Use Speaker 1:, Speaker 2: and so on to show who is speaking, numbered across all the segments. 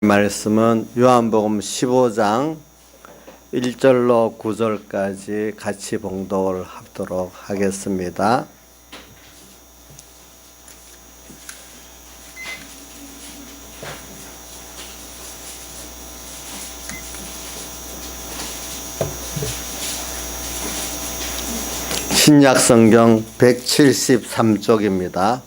Speaker 1: 말씀은 요한복음 15장 1절로 9절까지 같이 봉독을 하도록 하겠습니다. 신약성경 173쪽입니다.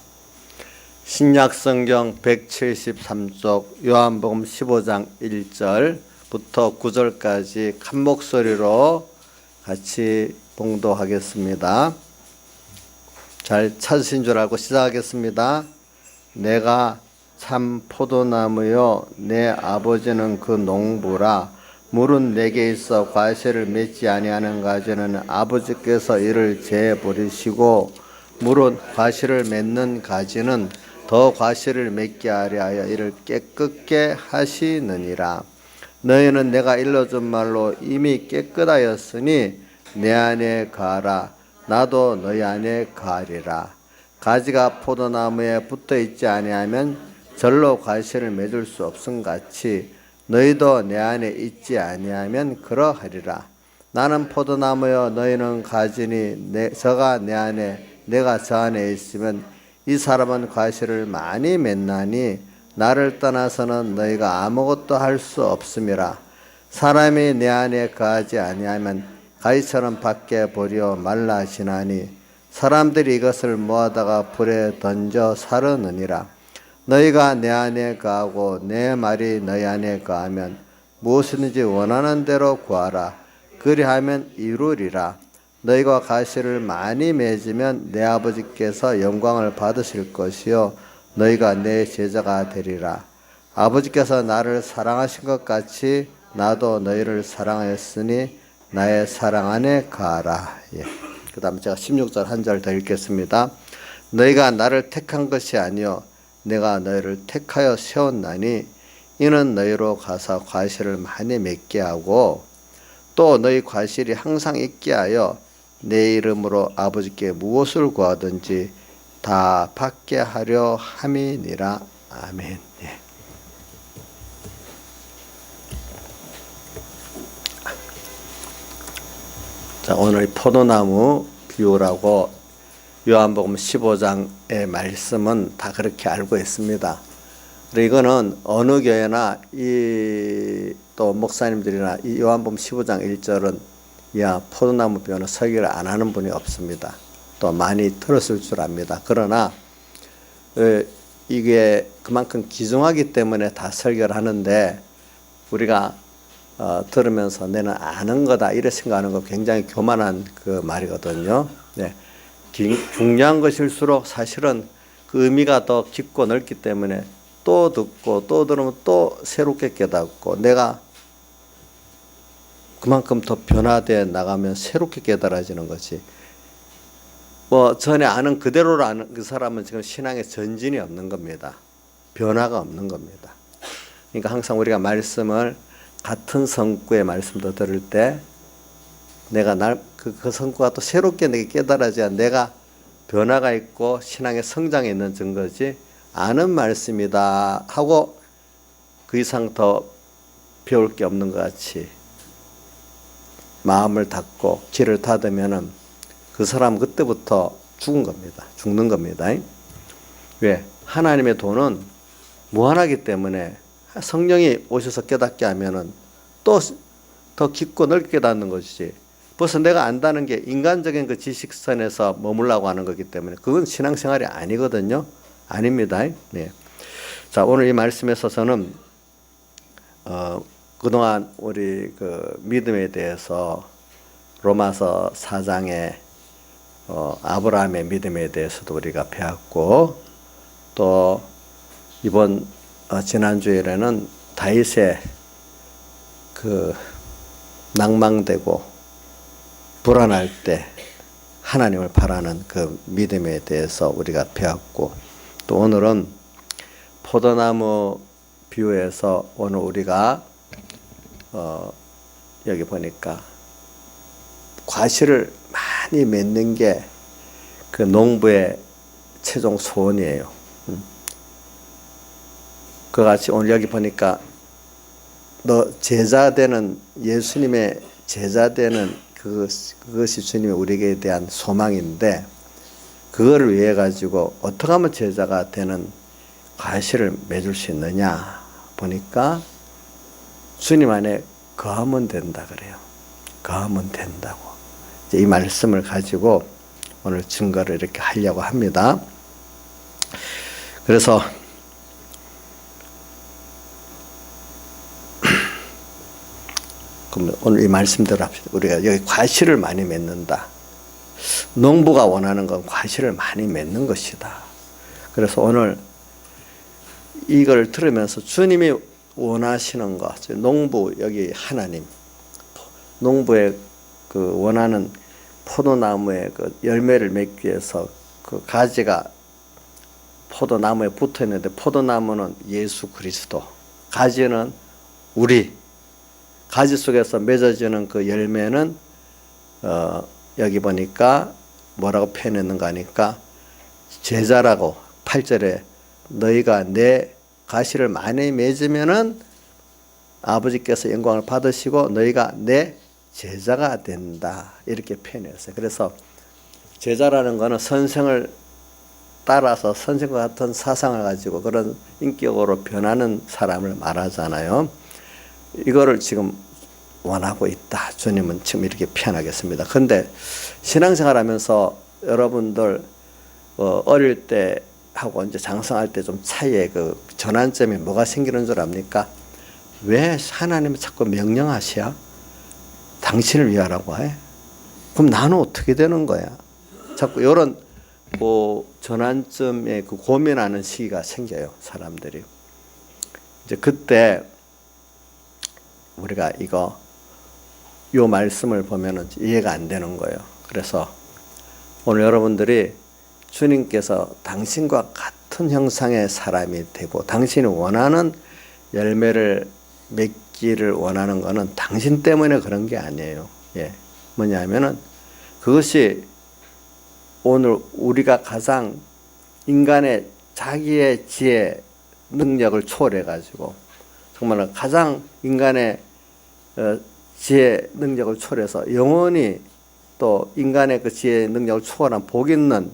Speaker 1: 신약성경 173쪽 요한복음 15장 1절부터 9절까지 한 목소리로 같이 봉독하겠습니다. 잘 찾으신 줄 알고 시작하겠습니다. 내가 참 포도나무요 내 아버지는 그 농부라. 물은 내게 있어 과실을 맺지 아니하는 가지는 아버지께서 이를 재버리시고 물은 과실을 맺는 가지는 더 과실을 맺게 하려 하여 이를 깨끗게 하시느니라. 너희는 내가 일러준 말로 이미 깨끗하였으니 내 안에 거하라. 나도 너희 안에 거하리라. 가지가 포도나무에 붙어 있지 아니하면 절로 과실을 맺을 수 없음 같이 너희도 내 안에 있지 아니하면 그러하리라. 나는 포도나무여 너희는 가지니 저가 내 안에 내가 저 안에 있으면 이 사람은 과실을 많이 맺나니 나를 떠나서는 너희가 아무것도 할 수 없음이라. 사람이 내 안에 거하지 아니하면 가지처럼 밖에 버려 말라지나니 사람들이 이것을 모아다가 불에 던져 사르느니라. 너희가 내 안에 거하고 내 말이 너희 안에 거하면 무엇이든지 원하는 대로 구하라. 그리하면 이루리라. 너희가 과실을 많이 맺으면 내 아버지께서 영광을 받으실 것이요 너희가 내 제자가 되리라. 아버지께서 나를 사랑하신 것 같이 나도 너희를 사랑하였으니 나의 사랑 안에 거하라. 그 다음에 제가 16절 한 절 더 읽겠습니다. 너희가 나를 택한 것이 아니요 내가 너희를 택하여 세웠나니 이는 너희로 가서 과실을 많이 맺게 하고 또 너희 과실이 항상 있게 하여 내 이름으로 아버지께 무엇을 구하든지 다 받게 하려 함이니라. 아멘. 자, 오늘 포도나무 비유라고 요한복음 15장의 말씀은 다 그렇게 알고 있습니다. 이거는 어느 교회나 또 목사님들이나 이 요한복음 15장 1절은 포도나무 비유는 설교를 안 하는 분이 없습니다. 또 많이 들었을 줄 압니다. 그러나 이게 그만큼 귀중하기 때문에 다 설교를 하는데 우리가 들으면서 내는 아는 거다 이래 생각하는 거 굉장히 교만한 그 말이거든요. 중요한 것일수록 사실은 그 의미가 더 깊고 넓기 때문에 또 듣고 또 들으면 또 새롭게 깨닫고 내가 그만큼 더 변화되어 나가면 새롭게 깨달아지는 거지. 전에 아는 그대로로 아는 그 사람은 지금 신앙에 전진이 없는 겁니다. 변화가 없는 겁니다. 그러니까 항상 우리가 말씀을 같은 성구의 말씀도 들을 때 내가 그 성구가 또 새롭게 내게 깨달아져야 내가 변화가 있고 신앙의 성장에 있는 증거지 아는 말씀이다 하고 그 이상 더 배울 게 없는 것 같이 마음을 닫고 귀를 닫으면은 그 사람 그때부터 죽은 겁니다. 죽는 겁니다. 왜? 하나님의 도는 무한하기 때문에 성령이 오셔서 깨닫게 하면은 또 더 깊고 넓게 깨닫는 것이지. 벌써 내가 안다는 게 인간적인 그 지식선에서 머물라고 하는 거기 때문에 그건 신앙생활이 아니거든요. 아닙니다. 자, 오늘 이 말씀에 있어서는 그동안 우리 그 믿음에 대해서 로마서 4장에 아브라함의 믿음에 대해서도 우리가 배웠고 또 이번 지난주에는 다윗의 그 낭망되고 불안할 때 하나님을 바라는 그 믿음에 대해서 우리가 배웠고 또 오늘은 포도나무 비유에서 오늘 우리가 여기 보니까 과실을 많이 맺는 게 그 농부의 최종 소원이에요. 그같이 오늘 여기 보니까 너 제자 되는 예수님의 제자 되는 그것이 주님의 우리에게 대한 소망인데 그거를 위해 가지고 어떻게 하면 제자가 되는 과실을 맺을 수 있느냐 보니까 주님 안에 거하면 된다 그래요. 거하면 된다고. 이제 이 말씀을 가지고 오늘 증거를 이렇게 하려고 합니다. 그래서 그럼 오늘 이 말씀대로 합시다. 우리가 여기 과실을 많이 맺는다. 농부가 원하는 건 과실을 많이 맺는 것이다. 그래서 오늘 이걸 들으면서 주님이 원하시는 것, 농부 여기 하나님, 농부의 그 원하는 포도나무의 그 열매를 맺기 위해서 그 가지가 포도나무에 붙어 있는데 포도나무는 예수 그리스도, 가지는 우리, 가지 속에서 맺어지는 그 열매는 여기 보니까 뭐라고 표현했는가 하니까 제자라고 8절에 너희가 내 가시를 많이 맺으면은 아버지께서 영광을 받으시고 너희가 내 제자가 된다 이렇게 표현했어요. 그래서 제자라는 거는 선생을 따라서 선생과 같은 사상을 가지고 그런 인격으로 변하는 사람을 말하잖아요. 이거를 지금 원하고 있다. 주님은 지금 이렇게 표현하겠습니다. 그런데 신앙생활 하면서 여러분들 어릴 때 하고 이제 장성할 때 좀 차이의 그 전환점이 뭐가 생기는 줄 압니까? 왜 하나님이 자꾸 명령하시야? 당신을 위하라고 해? 그럼 나는 어떻게 되는 거야? 자꾸 이런 그 전환점에 그 고민하는 시기가 생겨요, 사람들이. 이제 그때 우리가 요 말씀을 보면은 이해가 안 되는 거예요. 그래서 오늘 여러분들이 주님께서 당신과 같은 형상의 사람이 되고 당신이 원하는 열매를 맺기를 원하는 것은 당신 때문에 그런 게 아니에요. 예. 뭐냐 하면은 그것이 오늘 우리가 가장 인간의 자기의 지혜 능력을 초월해 가지고 정말 가장 인간의 지혜 능력을 초월해서 영원히 또 인간의 그 지혜 능력을 초월한 복 있는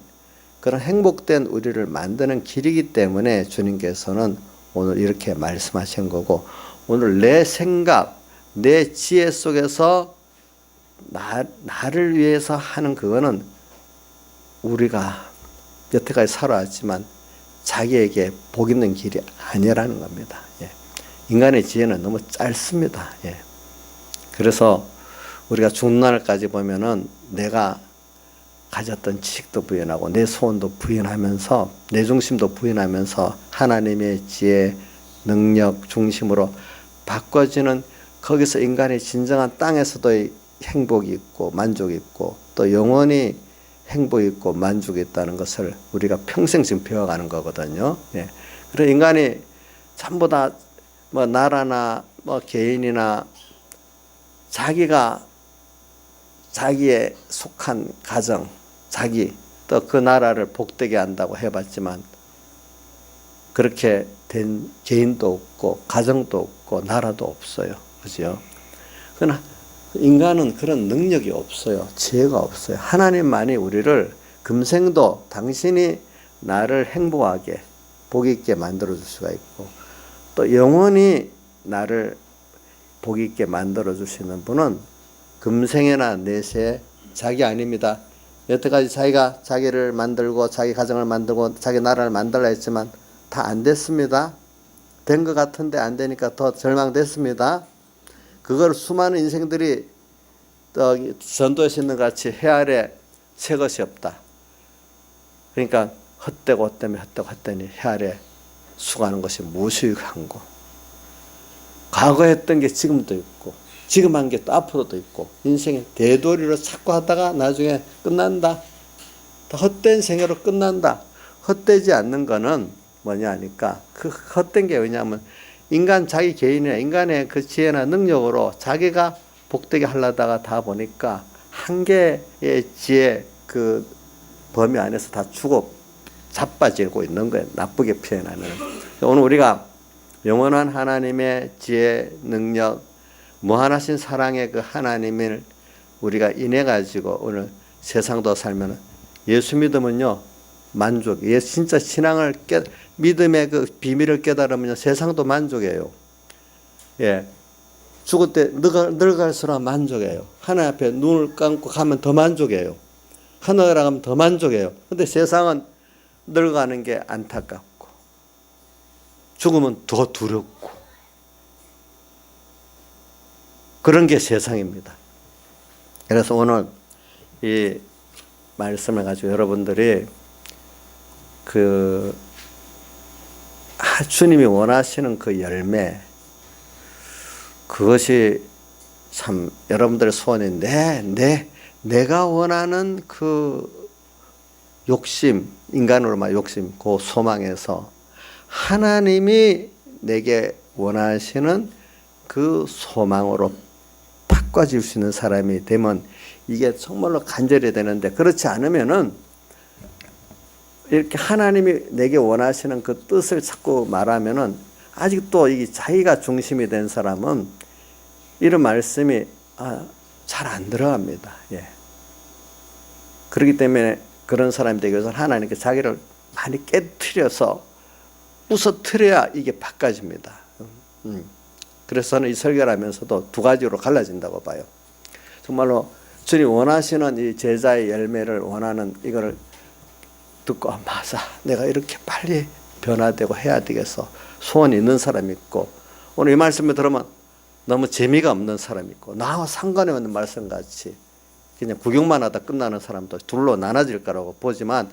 Speaker 1: 그런 행복된 우리를 만드는 길이기 때문에 주님께서는 오늘 이렇게 말씀하신 거고 오늘 내 생각, 내 지혜 속에서 나를 위해서 하는 그거는 우리가 여태까지 살아왔지만 자기에게 복 있는 길이 아니라는 겁니다. 예. 인간의 지혜는 너무 짧습니다. 예. 그래서 우리가 죽는 날까지 보면은 내가 가졌던 지식도 부인하고 내 소원도 부인하면서 내 중심도 부인하면서 하나님의 지혜, 능력 중심으로 바꿔지는 거기서 인간의 진정한 땅에서도 행복이 있고 만족이 있고 또 영원히 행복이 있고 만족이 있다는 것을 우리가 평생 지금 배워가는 거거든요. 예. 그래서 인간이 전부 다 뭐 나라나 뭐 개인이나 자기가 자기의 속한 가정, 자기 또 그 나라를 복되게 한다고 해봤지만 그렇게 된 개인도 없고 가정도 없고 나라도 없어요. 그죠? 그러나 인간은 그런 능력이 없어요. 지혜가 없어요. 하나님만이 우리를 금생도 당신이 나를 행복하게 복 있게 만들어 줄 수가 있고 또 영원히 나를 복 있게 만들어 주시는 분은 금생에나 내세 자기 아닙니다. 여태까지 자기가 자기를 만들고 자기 가정을 만들고 자기 나라를 만들라 했지만 다 안 됐습니다. 된 것 같은데 안 되니까 더 절망됐습니다. 그걸 수많은 인생들이 전도에 있는 같이 해아래 새 것이 없다. 그러니까 헛되고 헛되면 헛되고 헛되니 해아래 수고하는 것이 무수익한 거. 과거 했던 게 지금도 있고 지금 한 게 또 앞으로도 있고 인생의 대도리로 자꾸 하다가 나중에 끝난다. 헛된 생애로 끝난다. 헛되지 않는 거는 뭐냐 하니까 그 헛된 게 왜냐하면 인간 자기 개인이나 인간의 그 지혜나 능력으로 자기가 복되게 하려다가 다 보니까 한계의 지혜 그 범위 안에서 다 죽어 자빠지고 있는 거예요. 나쁘게 표현하면. 오늘 우리가 영원한 하나님의 지혜, 능력, 무한하신 사랑의 그 하나님을 우리가 인해 가지고 오늘 세상도 살면 예수 믿으면요 만족. 예, 진짜 신앙을 믿음의 그 비밀을 깨달으면 세상도 만족해요. 예, 죽을 때 늙을수록 만족해요. 하나님 앞에 눈을 감고 가면 더 만족해요. 하늘에 가면 더 만족해요. 근데 세상은 늙어가는 게 안타깝고 죽으면 더 두렵고 그런 게 세상입니다. 그래서 오늘 이 말씀을 가지고 여러분들이 주님이 원하시는 그 열매, 그것이 참 여러분들의 소원인데 내가 원하는 그 욕심, 인간으로 말 욕심, 그 소망에서 하나님이 내게 원하시는 그 소망으로 바꿔줄 수 있는 사람이 되면 이게 정말로 간절히 되는데, 그렇지 않으면은 이렇게 하나님이 내게 원하시는 그 뜻을 자꾸 말하면은 아직도 이 자기가 중심이 된 사람은 이런 말씀이 잘 안 들어갑니다. 예. 그렇기 때문에 그런 사람이 되기 위해서는 하나님께 자기를 많이 깨트려서 부서뜨려야 이게 바꿔집니다. 그래서 저는 이 설교를 하면서도 두 가지로 갈라진다고 봐요. 정말로 주님 원하시는 이 제자의 열매를 원하는 이거를 듣고 맞아, 내가 이렇게 빨리 변화되고 해야 되겠어, 소원이 있는 사람이 있고, 오늘 이 말씀을 들으면 너무 재미가 없는 사람이 있고, 나와 상관이 없는 말씀같이 그냥 구경만 하다 끝나는 사람도 둘로 나눠질 거라고 보지만,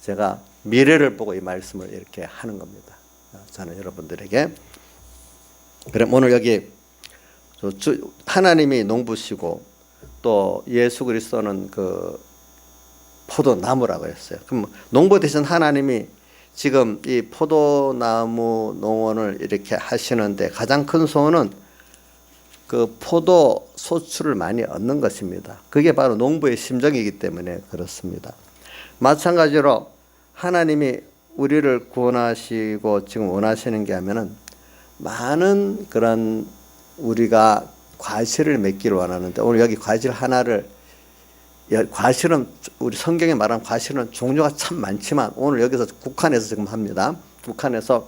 Speaker 1: 제가 미래를 보고 이 말씀을 이렇게 하는 겁니다. 저는 여러분들에게. 그럼 오늘 여기 하나님이 농부시고 또 예수 그리스도는 그 포도나무라고 했어요. 그럼 농부 대신 하나님이 지금 이 포도나무 농원을 이렇게 하시는데 가장 큰 소원은 그 포도 소출을 많이 얻는 것입니다. 그게 바로 농부의 심정이기 때문에 그렇습니다. 마찬가지로 하나님이 우리를 구원하시고 지금 원하시는 게 하면은 많은 그런 우리가 과실을 맺기를 원하는데, 오늘 여기 과실 하나를, 과실은 우리 성경에 말하는 과실은 종류가 참 많지만 오늘 여기서 국한해서 지금 합니다. 국한해서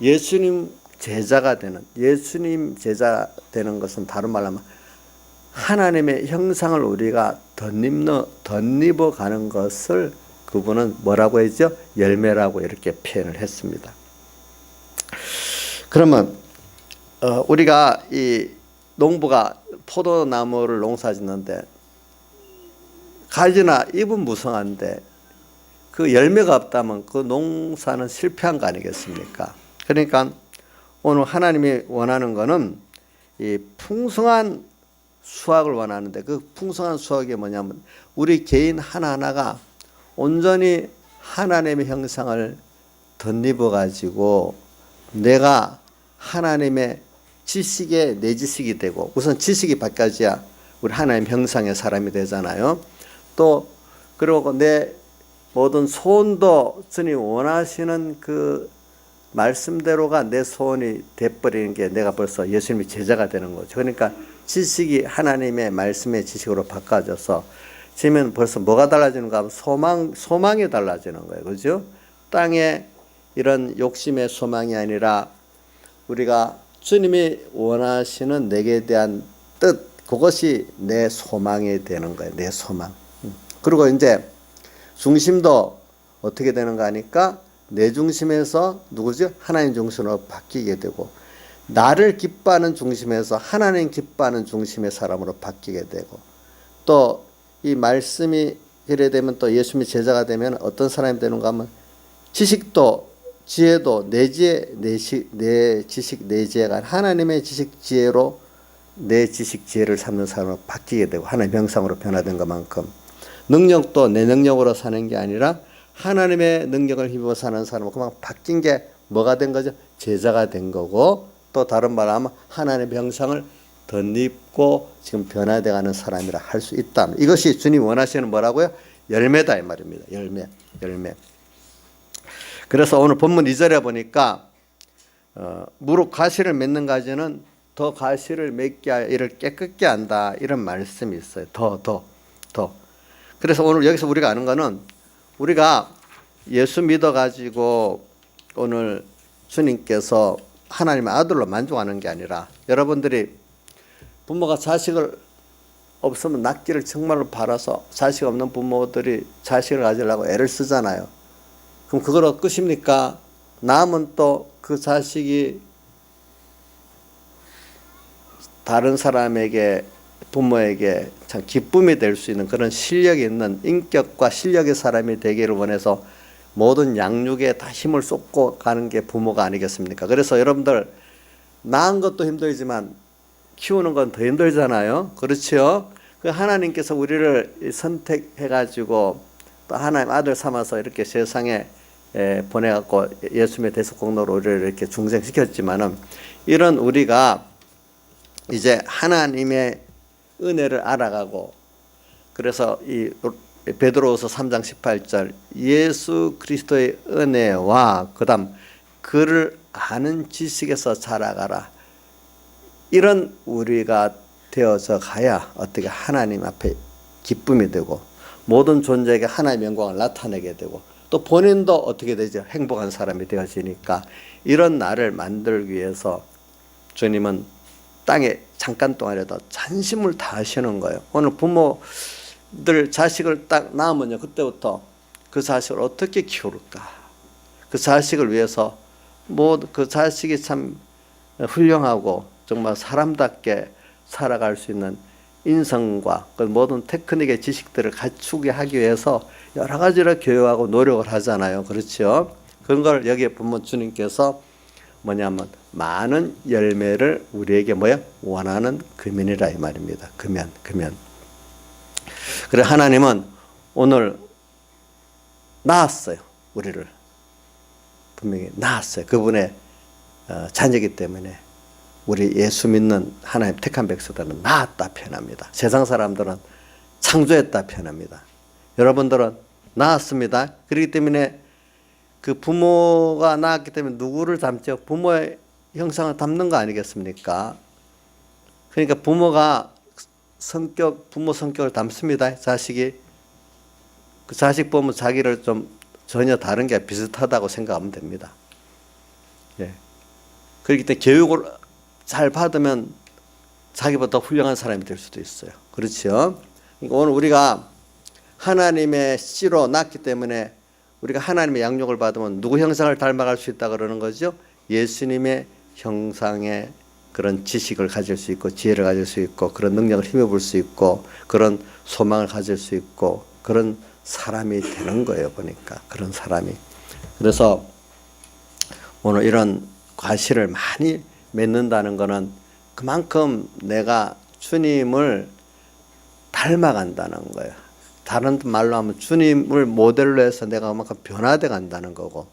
Speaker 1: 예수님 제자가 되는, 예수님 제자 되는 것은 다른 말로 하면 하나님의 형상을 우리가 덧입어 가는 것을 그분은 뭐라고 했죠? 열매라고 이렇게 표현을 했습니다. 그러면 우리가 이 농부가 포도나무를 농사짓는데 가지나 잎은 무성한데 그 열매가 없다면 그 농사는 실패한 거 아니겠습니까? 그러니까 오늘 하나님이 원하는 거는 이 풍성한 수확을 원하는데, 그 풍성한 수확이 뭐냐면 우리 개인 하나하나가 온전히 하나님의 형상을 덧입어 가지고 내가 하나님의 지식에 내 지식이 되고, 우선 지식이 바뀌어야 우리 하나님 형상의 사람이 되잖아요. 또 그리고 내 모든 소원도 주님 원하시는 그 말씀대로가 내 소원이 돼버리는 게 내가 벌써 예수님의 제자가 되는 거죠. 그러니까 지식이 하나님의 말씀의 지식으로 바꿔져서 지금 벌써 뭐가 달라지는가 하면 소망이 달라지는 거예요. 그죠? 땅에 이런 욕심의 소망이 아니라 우리가 주님이 원하시는 내게 대한 뜻, 그것이 내 소망이 되는 거예요. 내 소망. 그리고 이제 중심도 어떻게 되는가 하니까 내 중심에서 누구죠? 하나님 중심으로 바뀌게 되고, 나를 기뻐하는 중심에서 하나님 기뻐하는 중심의 사람으로 바뀌게 되고, 또 이 말씀이 그래 되면 또 예수님의 제자가 되면 어떤 사람이 되는가 하면 지식도 지혜도 내 지식 내 지혜가 하나님의 지식 지혜로 내 지식 지혜를 삼는 사람으로 바뀌게 되고, 하나님 형상으로 변화된 것만큼 능력도 내 능력으로 사는 게 아니라 하나님의 능력을 힘입어 사는 사람으로 그만 바뀐 게 뭐가 된 거죠? 제자가 된 거고, 또 다른 말로 하면 하나님의 형상을 덧입고 지금 변화되어 가는 사람이라 할 수 있다. 이것이 주님 원하시는 뭐라고요? 열매다 이 말입니다. 열매. 그래서 오늘 본문 2절에 보니까 무릇 과실을 맺는 가지는 더 과실을 맺게 하여 이를 깨끗게 한다, 이런 말씀이 있어요. 더. 그래서 오늘 여기서 우리가 아는 거는, 우리가 예수 믿어가지고 오늘 주님께서 하나님의 아들로 만족하는 게 아니라, 여러분들이 부모가 자식을 없으면 낳기를 정말로 바라서 자식 없는 부모들이 자식을 가지려고 애를 쓰잖아요. 그럼 그거로 끝입니까? 낳으면 또 그 자식이 다른 사람에게, 부모에게 참 기쁨이 될 수 있는 그런 실력이 있는, 인격과 실력의 사람이 되기를 원해서 모든 양육에 다 힘을 쏟고 가는 게 부모가 아니겠습니까? 그래서 여러분들, 낳은 것도 힘들지만 키우는 건 더 힘들잖아요. 그렇죠? 그 하나님께서 우리를 선택해가지고 또 하나님 아들 삼아서 이렇게 세상에 보내갖고 예수님의 대속 공로로 우리를 이렇게 중생시켰지만은, 이런 우리가 이제 하나님의 은혜를 알아가고, 그래서 이 베드로후서 3장 18절 예수 그리스도의 은혜와 그다음 그를 아는 지식에서 자라가라, 이런 우리가 되어서 가야 어떻게 하나님 앞에 기쁨이 되고 모든 존재에게 하나님의 영광을 나타내게 되고, 또 본인도 어떻게 되죠? 행복한 사람이 되어지니까, 이런 나를 만들기 위해서 주님은 땅에 잠깐 동안이라도 전심을 다하시는 거예요. 오늘 부모들 자식을 딱 낳으면요, 그때부터 그 자식을 어떻게 키울까, 그 자식을 위해서 그 자식이 참 훌륭하고 정말 사람답게 살아갈 수 있는 인성과 그 모든 테크닉의 지식들을 갖추게 하기 위해서 여러 가지를 교육하고 노력을 하잖아요. 그렇죠? 그런 걸 여기에 보면 주님께서 뭐냐면 많은 열매를 우리에게 원하는 금연이라 이 말입니다. 금연. 그래, 하나님은 오늘 낳았어요. 우리를 분명히 낳았어요. 그분의 자녀이기 때문에 우리 예수 믿는 하나님 택한 백성들은 낳았다 표현합니다. 세상 사람들은 창조했다 표현합니다. 여러분들은 낳았습니다. 그렇기 때문에 그 부모가 낳았기 때문에 누구를 닮죠? 부모의 형상을 닮는 거 아니겠습니까? 그러니까 부모가 부모 성격을 닮습니다. 자식이. 그 자식 보면 자기를 좀 전혀 다른 게 비슷하다고 생각하면 됩니다. 예. 그렇기 때문에 교육을 잘 받으면 자기보다 훌륭한 사람이 될 수도 있어요. 그렇죠? 그러니까 오늘 우리가 하나님의 씨로 낳기 때문에 우리가 하나님의 양육을 받으면 누구 형상을 닮아갈 수 있다 그러는 거죠? 예수님의 형상의 그런 지식을 가질 수 있고, 지혜를 가질 수 있고, 그런 능력을 힘입을 수 있고, 그런 소망을 가질 수 있고, 그런 사람이 되는 거예요. 보니까 그런 사람이. 그래서 오늘 이런 과실을 많이 맺는다는 것은 그만큼 내가 주님을 닮아간다는 거예요. 다른 말로 하면 주님을 모델로 해서 내가 그만큼 변화돼 간다는 거고,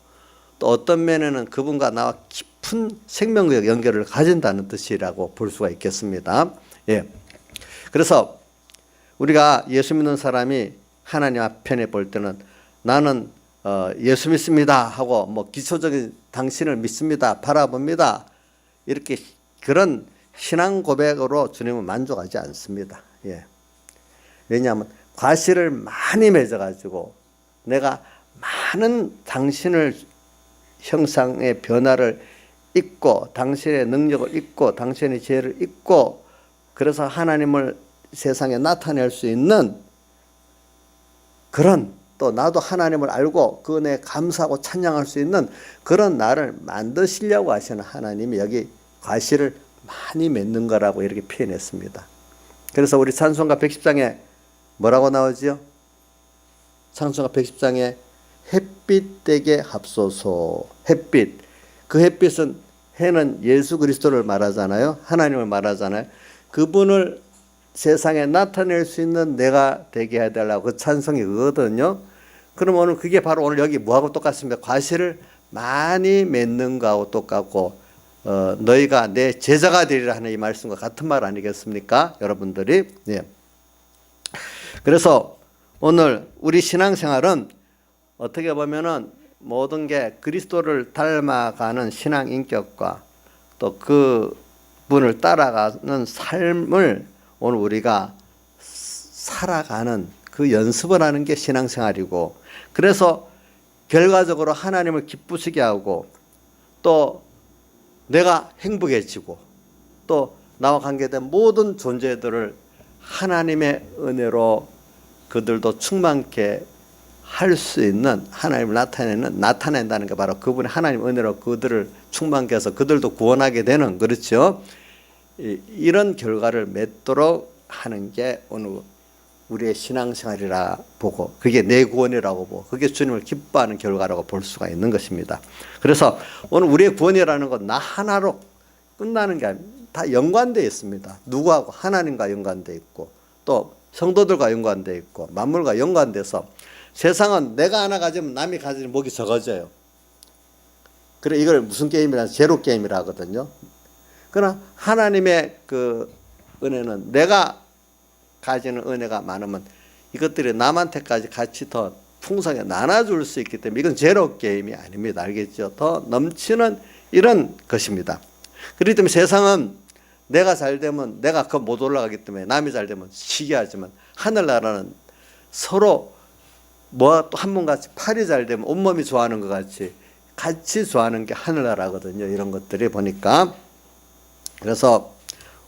Speaker 1: 또 어떤 면에는 그분과 나와 깊은 생명적 연결을 가진다는 뜻이라고 볼 수가 있겠습니다. 예. 그래서 우리가 예수 믿는 사람이 하나님 앞편에 볼 때는 나는 예수 믿습니다 하고 기초적인 당신을 믿습니다, 바라봅니다, 이렇게 그런 신앙 고백으로 주님은 만족하지 않습니다. 예. 왜냐하면 과실을 많이 맺어가지고 내가 많은 당신을 형상의 변화를 잊고 당신의 능력을 잊고 당신의 지혜를 잊고, 그래서 하나님을 세상에 나타낼 수 있는 그런, 또 나도 하나님을 알고 그 은혜에 감사하고 찬양할 수 있는 그런 나를 만드시려고 하시는 하나님이 여기 과실을 많이 맺는 거라고 이렇게 표현했습니다. 그래서 우리 찬송가 110장에 뭐라고 나오죠? 찬송가 110장에 햇빛 되게 합소서. 햇빛. 그 햇빛은, 해는 예수 그리스도를 말하잖아요. 하나님을 말하잖아요. 그분을 세상에 나타낼 수 있는 내가 되게 해야 되려고 그 찬송이 그거거든요. 그럼 오늘 그게 바로 오늘 여기 뭐하고 똑같습니까? 과실을 많이 맺는 거하고 똑같고, 너희가 내 제자가 되리라 하는 이 말씀과 같은 말 아니겠습니까? 여러분들이. 예. 그래서 오늘 우리 신앙생활은 어떻게 보면은 모든 게 그리스도를 닮아가는 신앙 인격과 또 그 분을 따라가는 삶을 오늘 우리가 살아가는 그 연습을 하는 게 신앙생활이고, 그래서 결과적으로 하나님을 기쁘시게 하고 또 내가 행복해지고 또 나와 관계된 모든 존재들을 하나님의 은혜로 그들도 충만케 할 수 있는, 하나님을 나타낸다는 게 바로 그분의 하나님 은혜로 그들을 충만케 해서 그들도 구원하게 되는, 그렇죠? 이런 결과를 맺도록 하는 게 오늘 우리의 신앙생활이라 보고, 그게 내 구원이라고 보고, 그게 주님을 기뻐하는 결과라고 볼 수가 있는 것입니다. 그래서 오늘 우리의 구원이라는 건 나 하나로 끝나는 게 아닙니다. 다 연관되어 있습니다. 누구하고? 하나님과 연관되어 있고 또 성도들과 연관되어 있고 만물과 연관돼서, 세상은 내가 하나 가지면 남이 가지는 목이 적어져요. 그래, 이걸 무슨 게임이라 제로 게임이라 하거든요. 그러나 하나님의 그 은혜는 내가 가지는 은혜가 많으면 이것들이 남한테까지 같이 더 풍성하게 나눠줄 수 있기 때문에 이건 제로 게임이 아닙니다. 알겠죠? 더 넘치는 이런 것입니다. 그렇기 때문에 세상은 내가 잘 되면 내가 그 못 올라가기 때문에 남이 잘 되면 시기하지만, 하늘나라는 서로 뭐 또 한 번 같이 팔이 잘 되면 온몸이 좋아하는 것 같이 좋아하는 게 하늘나라거든요. 이런 것들이 보니까. 그래서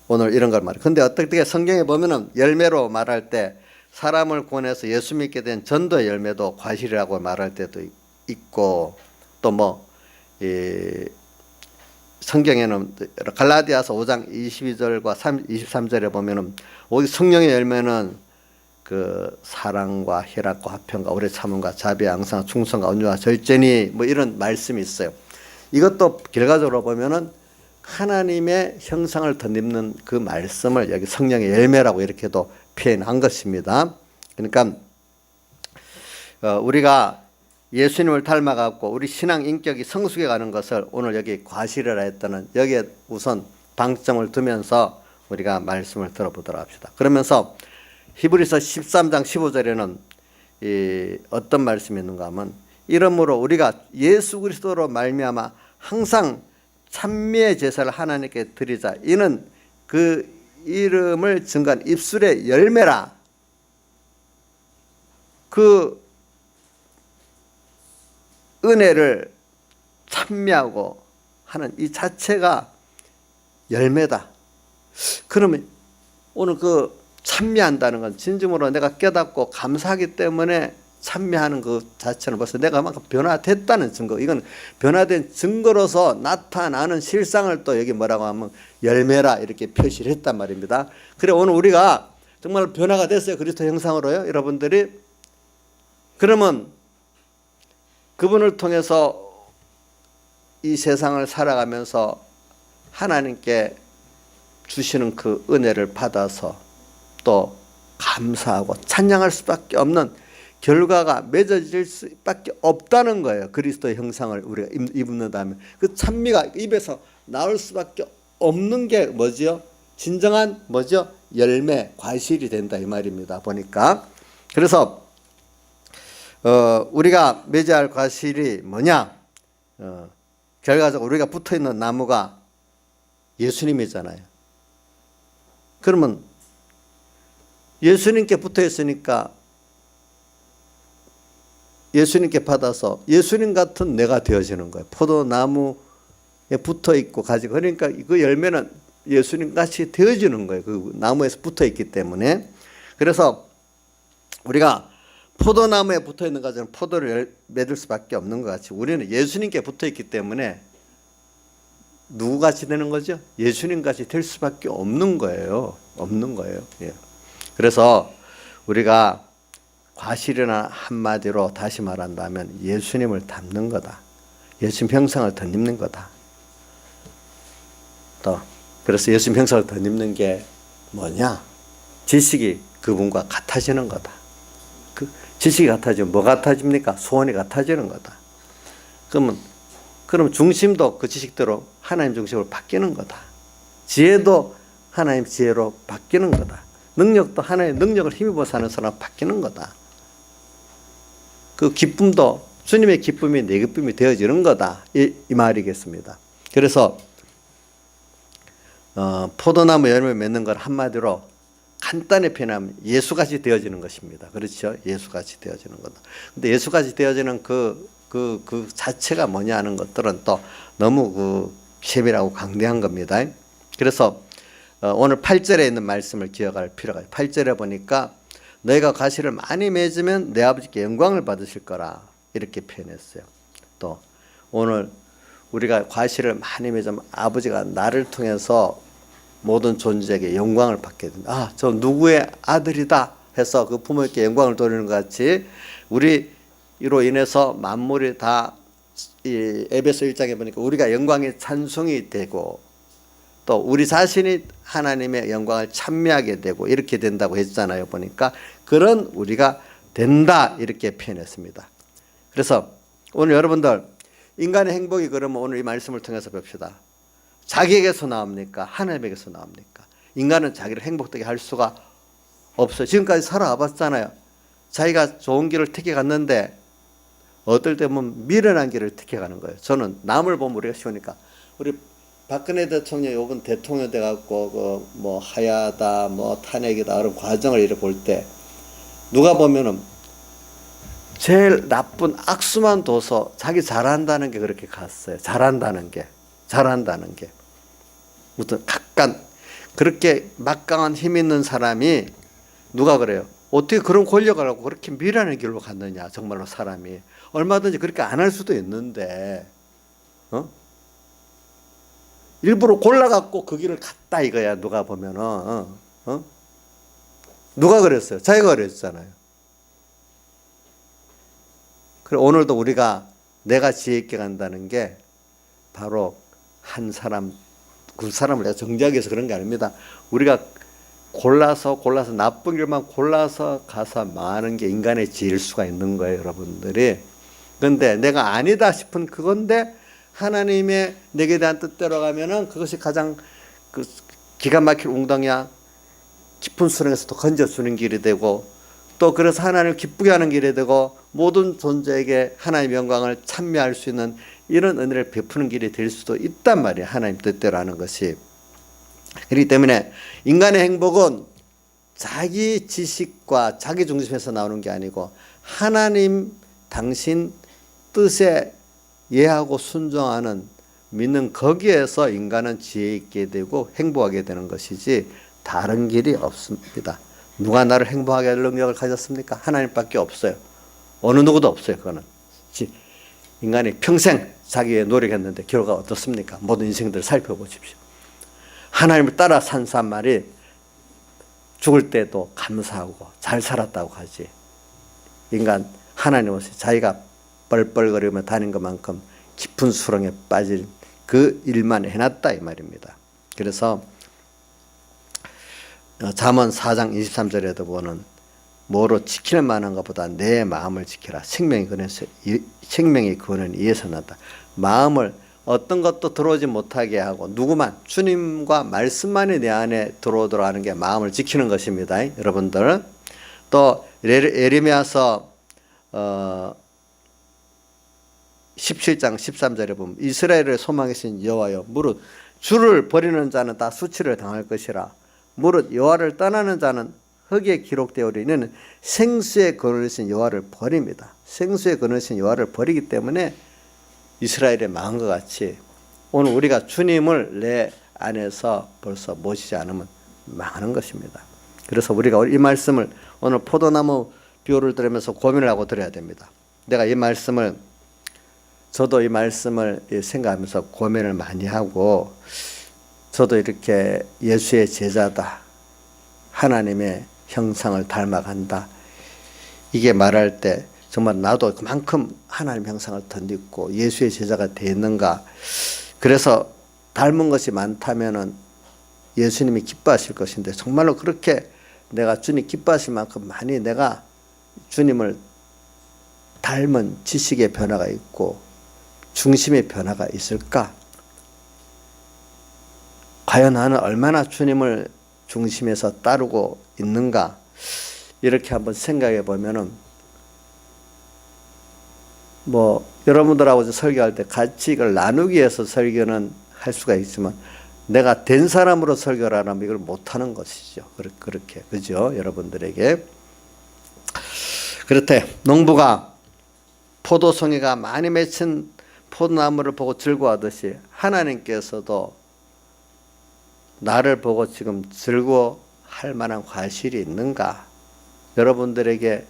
Speaker 1: 오늘 이런 걸 말해요. 근데 어떻게 성경에 보면은 열매로 말할 때 사람을 구원해서 예수 믿게 된 전도의 열매도 과실이라고 말할 때도 있고, 또 뭐 성경에는 갈라디아서 5장 22절과 23절에 보면은 오직 성령의 열매는 그 사랑과 희락과 화평과 오래 참음과 자비, 양상, 충성과 온유와 절제니, 뭐 이런 말씀이 있어요. 이것도 결과적으로 보면은 하나님의 형상을 덧입는 그 말씀을 여기 성령의 열매라고 이렇게도 표현한 것입니다. 그러니까 우리가 예수님을 닮아갖고 우리 신앙 인격이 성숙해 가는 것을 오늘 여기 과실이라 했다는, 여기에 우선 방점을 두면서 우리가 말씀을 들어보도록 합시다. 그러면서 히브리서 13장 15절에는 어떤 말씀이 있는가 하면, 이러므로 우리가 예수 그리스도로 말미암아 항상 찬미의 제사를 하나님께 드리자. 이는 그 이름을 증거한 입술의 열매라. 그 은혜를 찬미하고 하는 이 자체가 열매다. 그러면 오늘 그 찬미한다는 건 진심으로 내가 깨닫고 감사하기 때문에 찬미하는 그 자체는 벌써 내가 막 변화됐다는 증거, 이건 변화된 증거로서 나타나는 실상을 또 여기 뭐라고 하면 열매라 이렇게 표시를 했단 말입니다. 그래, 오늘 우리가 정말 변화가 됐어요. 그리스도 형상으로요, 여러분들이. 그러면 그분을 통해서 이 세상을 살아가면서 하나님께 주시는 그 은혜를 받아서 또 감사하고 찬양할 수밖에 없는 결과가 맺어질 수밖에 없다는 거예요. 그리스도의 형상을 우리가 입는다면 그 찬미가 입에서 나올 수밖에 없는 게 뭐죠? 진정한 뭐죠? 열매, 과실이 된다 이 말입니다. 보니까. 그래서 우리가 맺어야 할 과실이 뭐냐? 결과적으로 우리가 붙어있는 나무가 예수님이잖아요. 그러면 예수님께 붙어있으니까 예수님께 받아서 예수님 같은 내가 되어지는 거예요. 포도나무에 붙어있고 가지고, 그러니까 그 열매는 예수님 같이 되어지는 거예요. 그 나무에서 붙어있기 때문에. 그래서 우리가 포도나무에 붙어있는 가지는 포도를 맺을 수밖에 없는 것 같이, 우리는 예수님께 붙어있기 때문에 누구같이 되는 거죠? 예수님같이 될 수밖에 없는 거예요. 없는 거예요. 예. 그래서 우리가 과실이나 한마디로 다시 말한다면 예수님을 닮는 거다. 예수님 형상을 덧입는 거다. 또 그래서 예수님 형상을 덧입는 게 뭐냐? 지식이 그분과 같아지는 거다. 그 지식이 같아지면 뭐 같아집니까? 소원이 같아지는 거다. 그럼 중심도 그 지식대로 하나님 중심으로 바뀌는 거다. 지혜도 하나님 지혜로 바뀌는 거다. 능력도 하나의 능력을 힘입어 사는 사람 바뀌는 거다. 그 기쁨도 주님의 기쁨이 내 기쁨이 되어지는 거다. 이 말이겠습니다. 그래서 포도나무 열매 맺는 걸 한마디로 간단히 표현하면 예수같이 되어지는 것입니다. 그렇죠? 예수같이 되어지는 거다. 근데 예수같이 되어지는 그 자체가 뭐냐 하는 것들은 또 너무 세밀하고 강대한 겁니다. 그래서 오늘 8절에 있는 말씀을 기억할 필요가 있어요. 8절에 보니까 너희가 과실을 많이 맺으면 내 아버지께 영광을 받으실 거라 이렇게 표현했어요. 또 오늘 우리가 과실을 많이 맺으면 아버지가 나를 통해서 모든 존재에게 영광을 받게 된다. 저 누구의 아들이다 해서 그 부모에게 영광을 돌리는 것 같이 우리로 인해서 만물이 다 이 에베소 1장에 보니까 우리가 영광의 찬송이 되고 또 우리 자신이 하나님의 영광을 찬미하게 되고 이렇게 된다고 했잖아요. 보니까 그런 우리가 된다 이렇게 표현했습니다. 그래서 오늘 여러분들 인간의 행복이 그러면 오늘 이 말씀을 통해서 봅시다. 자기에게서 나옵니까? 하나님에게서 나옵니까? 인간은 자기를 행복되게 할 수가 없어요. 지금까지 살아와 봤잖아요. 자기가 좋은 길을 택해갔는데 어떨 때 보면 미련한 길을 택해가는 거예요. 저는 남을 보면 우리가 쉬우니까 우리 박근혜 대통령이 이번 대통령 돼갖고 뭐 하야다 뭐 탄핵이다 이런 과정을 이렇게 볼 때 누가 보면은 제일 나쁜 악수만 둬서 자기 잘한다는 게 그렇게 갔어요. 잘한다는 게 무슨 약간 그렇게 막강한 힘 있는 사람이 누가 그래요? 어떻게 그런 권력을 하고 그렇게 미련한 길로 갔느냐. 정말로 사람이 얼마든지 그렇게 안 할 수도 있는데 일부러 골라갖고 그 길을 갔다 이거야. 누가 보면은 누가 그랬어요? 자기가 그랬잖아요. 그래 오늘도 우리가 내가 지혜 있게 간다는 게 바로 한 사람 그 사람을 내가 정죄하기 위해서 그런 게 아닙니다. 우리가 골라서 나쁜 길만 골라서 가서 많은 게 인간의 지혜일 수가 있는 거예요. 여러분들이. 그런데 내가 아니다 싶은 그건데 하나님의 내게 대한 뜻대로 가면은 그것이 가장 기가 막힐 웅덩이야 깊은 수렁에서 또 건져주는 길이 되고 또 그래서 하나님을 기쁘게 하는 길이 되고 모든 존재에게 하나님의 영광을 찬미할 수 있는 이런 은혜를 베푸는 길이 될 수도 있단 말이에요. 하나님 뜻대로 하는 것이. 그렇기 때문에 인간의 행복은 자기 지식과 자기 중심에서 나오는 게 아니고 하나님 당신 뜻에 예하고 순종하는 믿는 거기에서 인간은 지혜 있게 되고 행복하게 되는 것이지 다른 길이 없습니다. 누가 나를 행복하게 할 능력을 가졌습니까? 하나님밖에 없어요. 어느 누구도 없어요. 그거는 인간이 평생 자기의 노력했는데 결과가 어떻습니까? 모든 인생들 살펴보십시오. 하나님을 따라 산 사람이 죽을 때도 감사하고 잘 살았다고 하지. 인간 하나님 없이 자기가 뻘뻘거리며 다닌 것만큼 깊은 수렁에 빠진 그 일만 해놨다 이 말입니다. 그래서 잠언 4장 23절에도 보는 뭐로 지킬 만한 것보다 내 마음을 지켜라. 생명이 그는 이에서 난다. 마음을 어떤 것도 들어오지 못하게 하고 누구만 주님과 말씀만이 내 안에 들어오도록 하는 게 마음을 지키는 것입니다. 여러분들 또 예레미야서 17장 13절에 보면 이스라엘을 소망하신 여호와여 무릇 주를 버리는 자는 다 수치를 당할 것이라 무릇 여호와를 떠나는 자는 흙에 기록되오리. 이는 생수의 근원이신 여호와를 버립니다. 생수의 근원이신 여호와를 버리기 때문에 이스라엘의 망한 것 같이 오늘 우리가 주님을 내 안에서 벌써 모시지 않으면 망하는 것입니다. 그래서 우리가 이 말씀을 오늘 포도나무 비유를 들으면서 고민을 하고 들어야 됩니다. 내가 저도 이 말씀을 생각하면서 고민을 많이 하고 저도 이렇게 예수의 제자다. 하나님의 형상을 닮아간다. 이게 말할 때 정말 나도 그만큼 하나님 형상을 덧입고 예수의 제자가 되었는가. 그래서 닮은 것이 많다면은 예수님이 기뻐하실 것인데 정말로 그렇게 내가 주님 기뻐하실 만큼 많이 내가 주님을 닮은 지식의 변화가 있고 중심의 변화가 있을까? 과연 나는 얼마나 주님을 중심에서 따르고 있는가? 이렇게 한번 생각해 보면은 뭐 여러분들하고 설교할 때 같이 이걸 나누기 위해서 설교는 할 수가 있지만 내가 된 사람으로 설교를 하면 이걸 못하는 것이죠. 그렇게 그죠? 여러분들에게 그렇대. 농부가 포도송이가 많이 맺힌 포도나무를 보고 즐거워하듯이 하나님께서도 나를 보고 지금 즐거워할 만한 과실이 있는가? 여러분들에게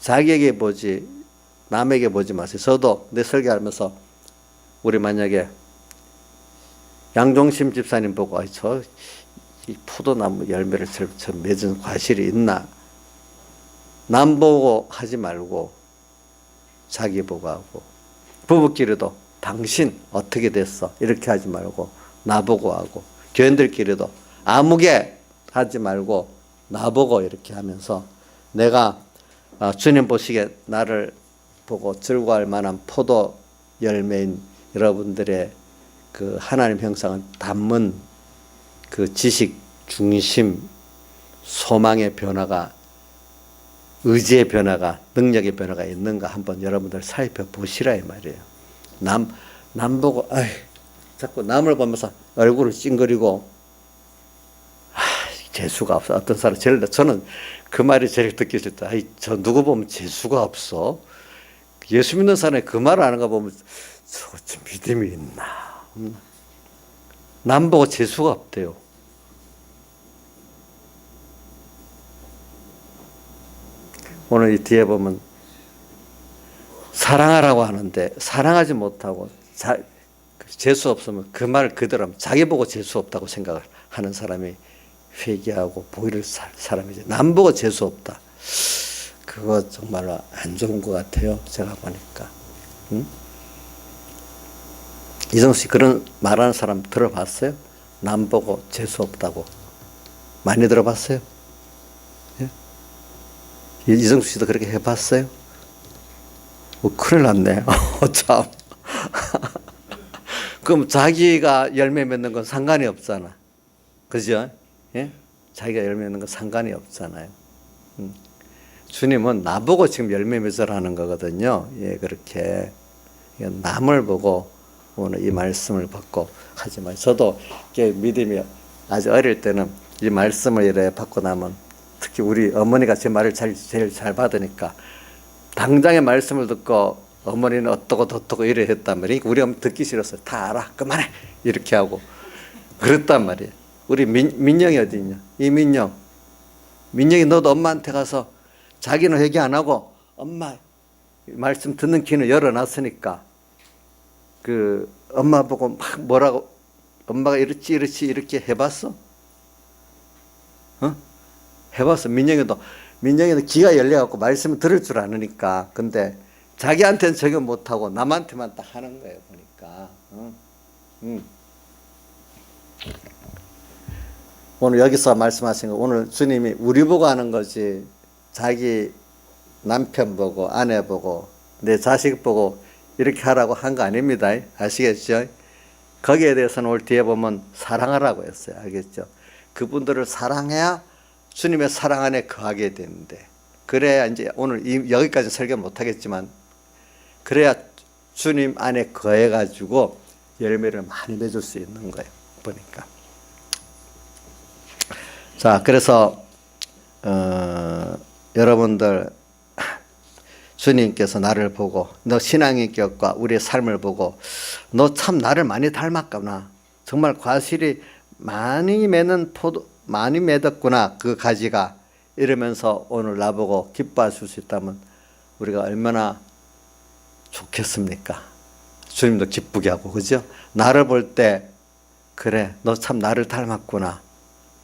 Speaker 1: 자기에게 보지 남에게 보지 마세요. 저도 내 설교하면서 우리 만약에 양종심 집사님 보고 저 이 포도나무 열매를 저 맺은 과실이 있나? 남 보고 하지 말고 자기 보고 하고, 부부끼리도 당신 어떻게 됐어 이렇게 하지 말고 나보고 하고, 교인들끼리도 아무개 하지 말고 나보고 이렇게 하면서 내가 주님 보시기에 나를 보고 즐거워할 만한 포도 열매인 여러분들의 그 하나님 형상을 담은 그 지식 중심 소망의 변화가, 의지의 변화가, 능력의 변화가 있는가 한번 여러분들 살펴보시라 이 말이에요. 남 보고 자꾸 남을 보면서 얼굴을 찡그리고 재수가 없어. 어떤 사람 저는 그 말이 제일 듣기 싫다. 저 누구 보면 재수가 없어. 예수 믿는 사람이 그 말을 하는 거 보면 저거 좀 믿음이 있나? 남 보고 재수가 없대요. 오늘 이 뒤에 보면 사랑하라고 하는데 사랑하지 못하고 재수 없으면 그 말 그대로 하면 자기 보고 재수 없다고 생각을 하는 사람이 회개하고 보이를 사람이지. 남 보고 재수 없다. 그거 정말로 안 좋은 것 같아요. 제가 보니까. 이정수 씨 그런 말하는 사람 들어봤어요? 남 보고 재수 없다고. 많이 들어봤어요? 예? 이정수 씨도 그렇게 해봤어요? 큰일 났네. 참. 그럼 자기가 열매 맺는 건 상관이 없잖아. 그죠? 예? 자기가 열매 맺는 건 상관이 없잖아요. 주님은 나보고 지금 열매 맺으라는 거거든요. 예, 그렇게. 남을 보고 오늘 이 말씀을 받고 하지 마요. 저도 믿음이 아주 어릴 때는 이 말씀을 이래 받고 나면 특히 우리 어머니가 제 말을 제일 잘 받으니까 당장의 말씀을 듣고 어머니는 어떠고 이래 했단 말이에요. 우리 어머니 듣기 싫었어요. 다 알아. 그만해. 이렇게 하고 그랬단 말이에요. 우리 민영이 어디 있냐? 이민영. 민영이 너도 엄마한테 가서 자기는 회개 안 하고 엄마 말씀 듣는 귀는 열어놨으니까 그 엄마 보고 막 뭐라고 엄마가 이렇지 이렇게 해봤어? 해봤어. 민영이도 귀가 열려갖고 말씀을 들을 줄 아느니까. 근데 자기한테는 적용 못하고 남한테만 딱 하는 거예요 보니까. 오늘 여기서 말씀하신 거 오늘 주님이 우리 보고 하는 거지 자기 남편 보고 아내 보고 내 자식 보고 이렇게 하라고 한 거 아닙니다. 아시겠죠? 거기에 대해서는 오늘 뒤에 보면 사랑하라고 했어요. 알겠죠? 그분들을 사랑해야 주님의 사랑 안에 거하게 되는데, 그래야 이제 오늘 여기까지 설교 못 하겠지만 그래야 주님 안에 거해 가지고 열매를 많이 맺을 수 있는 거예요. 보니까. 자, 그래서 여러분들 주님께서 나를 보고 너 신앙의 격과 우리의 삶을 보고 너 참 나를 많이 닮았구나. 정말 과실이 많이 맺었구나. 그 가지가. 이러면서 오늘 나보고 기뻐하실 수 있다면 우리가 얼마나 좋겠습니까? 주님도 기쁘게 하고, 그죠? 나를 볼 때 그래 너 참 나를 닮았구나.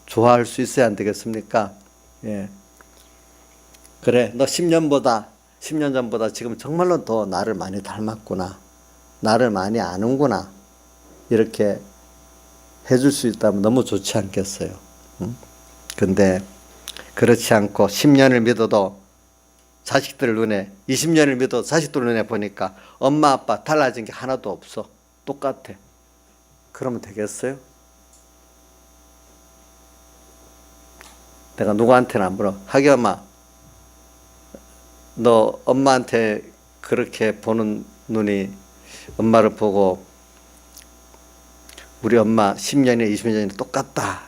Speaker 1: 좋아할 수 있어야 안 되겠습니까? 예. 그래 너 10년 전보다 지금 정말로 더 나를 많이 닮았구나. 나를 많이 아는구나. 이렇게 해줄 수 있다면 너무 좋지 않겠어요? 근데 그렇지 않고 10년을 믿어도 자식들 눈에, 20년을 믿어도 자식들 눈에 보니까 엄마 아빠 달라진 게 하나도 없어. 똑같아. 그러면 되겠어요? 내가 누구한테는 안 물어. 하기 엄마 너 엄마한테 그렇게 보는 눈이 엄마를 보고 우리 엄마 10년이나 20년이 똑같다.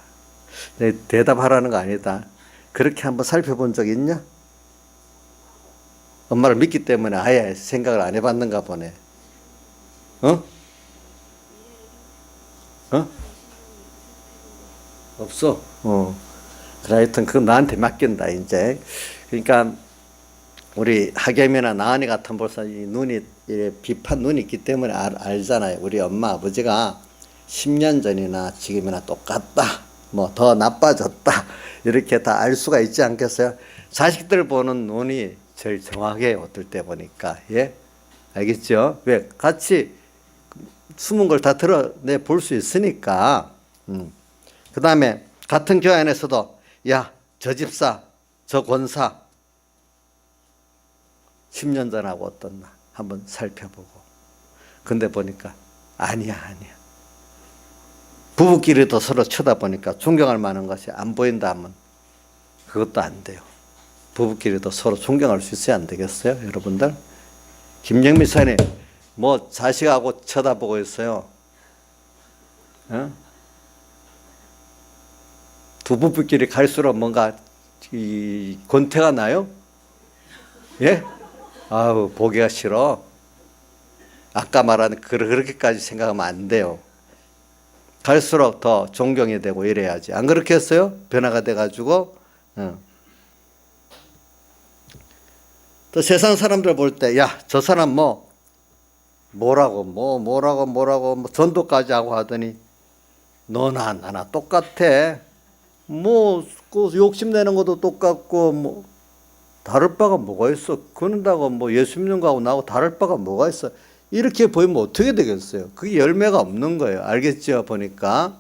Speaker 1: 대답하라는 거 아니다. 그렇게 한번 살펴본 적 있냐? 엄마를 믿기 때문에 아예 생각을 안 해봤는가 보네. 어? 어? 없어. 그래, 하여튼 그건 나한테 맡긴다, 이제. 그러니까 우리 하겸이나 나은이 같은 벌써 이 눈이, 비판 눈이 있기 때문에 알잖아요. 우리 엄마, 아버지가 10년 전이나 지금이나 똑같다. 뭐 더 나빠졌다. 이렇게 다 알 수가 있지 않겠어요? 자식들 보는 눈이 제일 정확해요. 어떨 때 보니까. 예? 알겠죠? 왜? 같이 숨은 걸 다 드러내 볼 수 있으니까. 그 다음에 같은 교회 안에서도 야, 저 집사, 저 권사 10년 전하고 어떻나 한번 살펴보고. 근데 보니까 아니야. 부부끼리도 서로 쳐다보니까 존경할 만한 것이 안 보인다 하면 그것도 안 돼요. 부부끼리도 서로 존경할 수 있어야 안 되겠어요, 여러분들? 김영미 사님 뭐 자식하고 쳐다보고 있어요. 어? 두 부부끼리 갈수록 뭔가 이 권태가 나요? 예? 아우, 보기가 싫어. 아까 말한 그렇게까지 생각하면 안 돼요. 갈수록 더 존경이 되고 이래야지. 안 그렇게 했어요? 변화가 돼가지고. 또 세상 사람들 볼 때, 야, 저 사람 뭐라고 전도까지 하고 하더니 너나 나나 똑같아. 그 욕심내는 것도 똑같고 다를 바가 뭐가 있어? 그런다고 예수 믿는 거하고 나하고 다를 바가 뭐가 있어? 이렇게 보이면 어떻게 되겠어요? 그게 열매가 없는 거예요. 알겠죠? 보니까.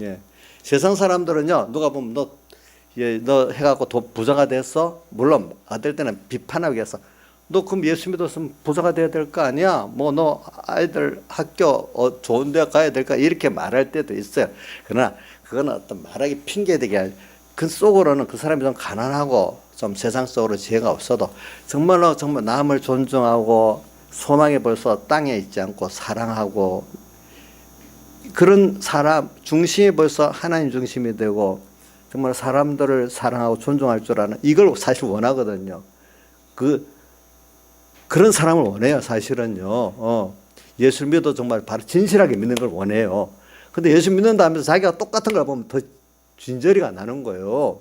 Speaker 1: 예. 세상 사람들은요, 누가 보면 너 해갖고 부자가 됐어? 물론, 어떨 때는 비판하기 위해서. 너 그럼 예수 믿었으면 부자가 돼야 될 거 아니야? 너 아이들 학교 좋은 데 가야 될까? 이렇게 말할 때도 있어요. 그러나, 그건 어떤 말하기 핑계대기 그 속으로는 그 사람이 좀 가난하고 좀 세상적으로 지혜가 없어도 정말 남을 존중하고 소망이 벌써 땅에 있지 않고 사랑하고 그런 사람 중심이 벌써 하나님 중심이 되고 정말 사람들을 사랑하고 존중할 줄 아는 이걸 사실 원하거든요. 그런 사람을 원해요. 사실은요. 예수 믿어 정말 바로 진실하게 믿는 걸 원해요. 근데 예수 믿는다 하면서 자기가 똑같은 걸 보면 더 진저리가 나는 거예요.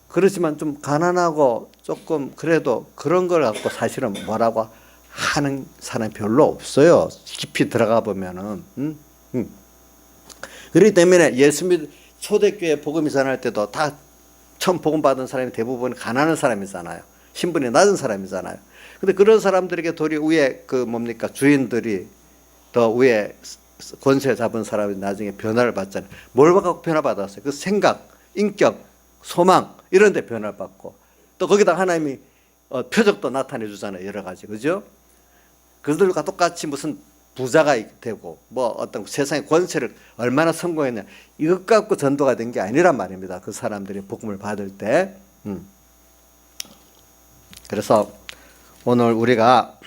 Speaker 1: 그렇지만 좀 가난하고 조금 그래도 그런 걸 갖고 사실은 뭐라고 하는 사람이 별로 없어요. 깊이 들어가 보면은. 그렇기 때문에 초대교회 복음이 전할 때도 다 처음 복음 받은 사람이 대부분 가난한 사람이잖아요. 신분이 낮은 사람이잖아요. 근데 그런 사람들에게 도리 위에 주인들이 더 위에 권세 잡은 사람이 나중에 변화를 받잖아요. 뭘 갖고 변화받았어요? 그 생각, 인격, 소망 이런 데 변화를 받고 또 거기다 하나님이 표적도 나타내 주잖아요. 여러 가지. 그죠? 그들과 똑같이 무슨 부자가 되고 어떤 세상의 권세를 얼마나 성공했냐 이것 갖고 전도가 된 게 아니란 말입니다. 그 사람들이 복음을 받을 때. 그래서 오늘 우리가